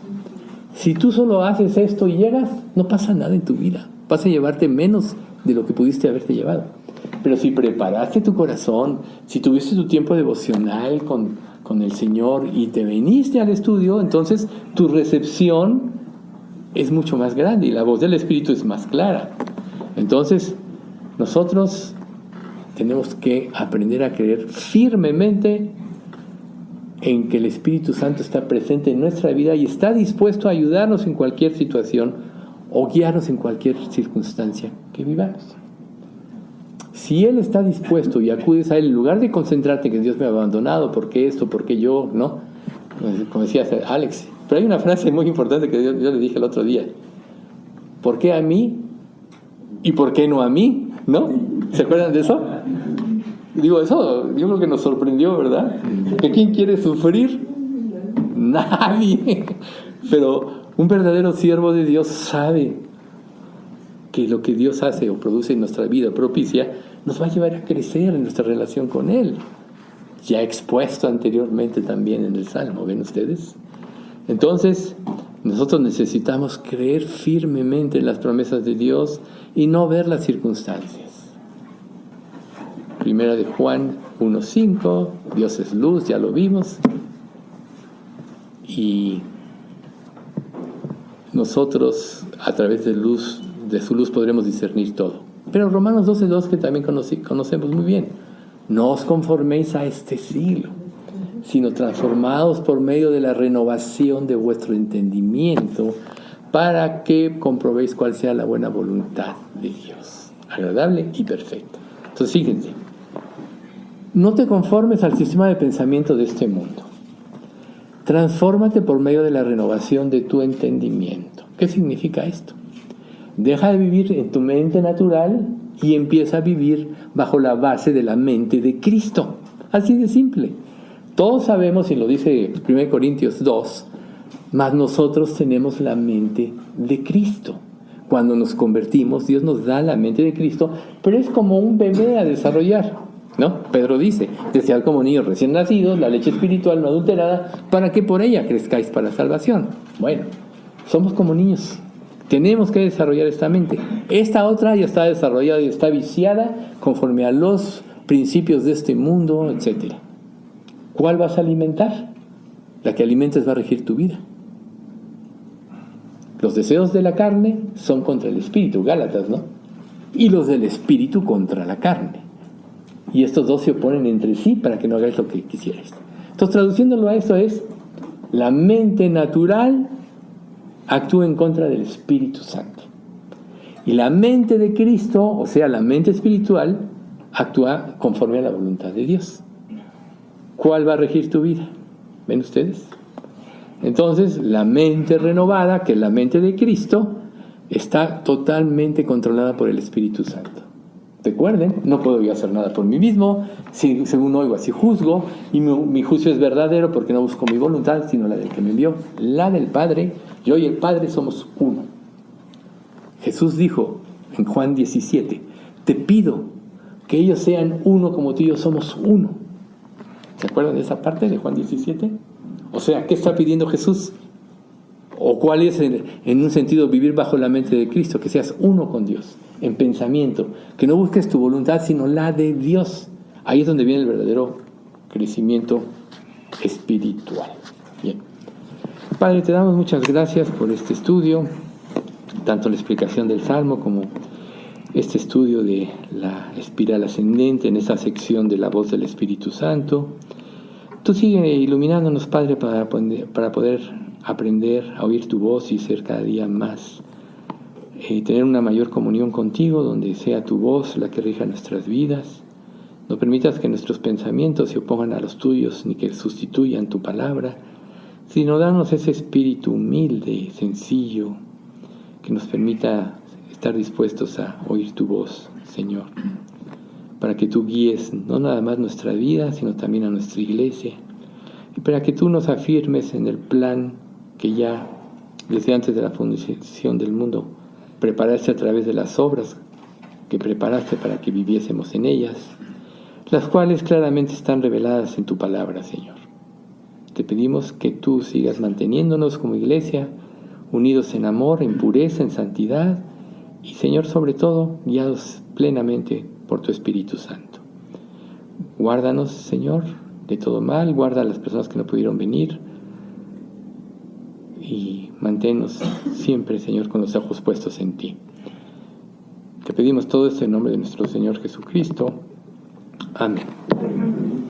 Si tú solo haces esto y llegas, no pasa nada en tu vida. Vas a llevarte menos de lo que pudiste haberte llevado. Pero si preparaste tu corazón, si tuviste tu tiempo devocional con el Señor y te viniste al estudio, entonces tu recepción es mucho más grande y la voz del Espíritu es más clara. Entonces, nosotros tenemos que aprender a creer firmemente en que el Espíritu Santo está presente en nuestra vida y está dispuesto a ayudarnos en cualquier situación o guiarnos en cualquier circunstancia que vivamos. Si Él está dispuesto y acudes a Él, en lugar de concentrarte en que Dios me ha abandonado, ¿por qué esto? ¿Por qué yo? ¿No? Como decía Alex. Pero hay una frase muy importante que yo le dije el otro día. ¿Por qué a mí? ¿Y por qué no a mí? ¿No? ¿Se acuerdan de eso? Digo, eso yo creo que nos sorprendió, ¿verdad? ¿Que quién quiere sufrir? Nadie. Pero un verdadero siervo de Dios sabe que lo que Dios hace o produce en nuestra vida propicia nos va a llevar a crecer en nuestra relación con Él. Ya expuesto anteriormente también en el Salmo, ¿ven ustedes? Entonces, nosotros necesitamos creer firmemente en las promesas de Dios y no ver las circunstancias. Primera de Juan 1:5, Dios es luz, ya lo vimos. Y nosotros, a través de su luz podremos discernir todo. Pero Romanos 12:2, que también conocemos muy bien: no os conforméis a este siglo, sino transformados por medio de la renovación de vuestro entendimiento, para que comprobéis cuál sea la buena voluntad de Dios, agradable y perfecta. Entonces, fíjense, no te conformes al sistema de pensamiento de este mundo. Transfórmate por medio de la renovación de tu entendimiento. ¿Qué significa esto? Deja de vivir en tu mente natural y empieza a vivir bajo la base de la mente de Cristo. Así de simple. Todos sabemos, y lo dice 1 Corintios 2, mas nosotros tenemos la mente de Cristo. Cuando nos convertimos, Dios nos da la mente de Cristo, pero es como un bebé a desarrollar, ¿no? Pedro dice: desead como niños recién nacidos la leche espiritual no adulterada, para que por ella crezcáis para salvación. Bueno, somos como niños. Tenemos que desarrollar esta mente. Esta otra ya está desarrollada y está viciada conforme a los principios de este mundo, etc. ¿Cuál vas a alimentar? La que alimentes va a regir tu vida. Los deseos de la carne son contra el espíritu, Gálatas, ¿no? Y los del espíritu contra la carne. Y estos dos se oponen entre sí para que no hagáis lo que quisierais. Entonces, traduciéndolo a esto es: la mente natural actúa en contra del Espíritu Santo. Y la mente de Cristo, o sea, la mente espiritual, actúa conforme a la voluntad de Dios. ¿Cuál va a regir tu vida? ¿Ven ustedes? Entonces, la mente renovada, que es la mente de Cristo, está totalmente controlada por el Espíritu Santo. Recuerden, no puedo yo hacer nada por mí mismo, según oigo así juzgo, y mi juicio es verdadero porque no busco mi voluntad, sino la del que me envió, la del Padre. Yo y el Padre somos uno. Jesús dijo en Juan 17, te pido que ellos sean uno como tú y yo somos uno. ¿Se acuerdan de esa parte de Juan 17? O sea, ¿qué está pidiendo Jesús? ¿O cuál es, en un sentido, vivir bajo la mente de Cristo? Que seas uno con Dios, en pensamiento, que no busques tu voluntad, sino la de Dios. Ahí es donde viene el verdadero crecimiento espiritual. Bien. Padre, te damos muchas gracias por este estudio, tanto la explicación del Salmo como este estudio de la espiral ascendente en esa sección de la voz del Espíritu Santo. Tú sigue iluminándonos, Padre, para poder aprender a oír tu voz y ser cada día más, tener una mayor comunión contigo, donde sea tu voz la que rija nuestras vidas. No permitas que nuestros pensamientos se opongan a los tuyos, ni que sustituyan tu palabra, sino danos ese espíritu humilde, sencillo, que nos permita estar dispuestos a oír tu voz, Señor, para que tú guíes no nada más nuestra vida, sino también a nuestra iglesia, y para que tú nos afirmes en el plan que ya desde antes de la fundación del mundo preparaste a través de las obras que preparaste para que viviésemos en ellas, las cuales claramente están reveladas en tu palabra, Señor. Te pedimos que tú sigas manteniéndonos como iglesia, unidos en amor, en pureza, en santidad, y, Señor, sobre todo, guiados plenamente por tu Espíritu Santo. Guárdanos, Señor, de todo mal, guarda a las personas que no pudieron venir, y manténnos siempre, Señor, con los ojos puestos en ti. Te pedimos todo esto en nombre de nuestro Señor Jesucristo. Amén.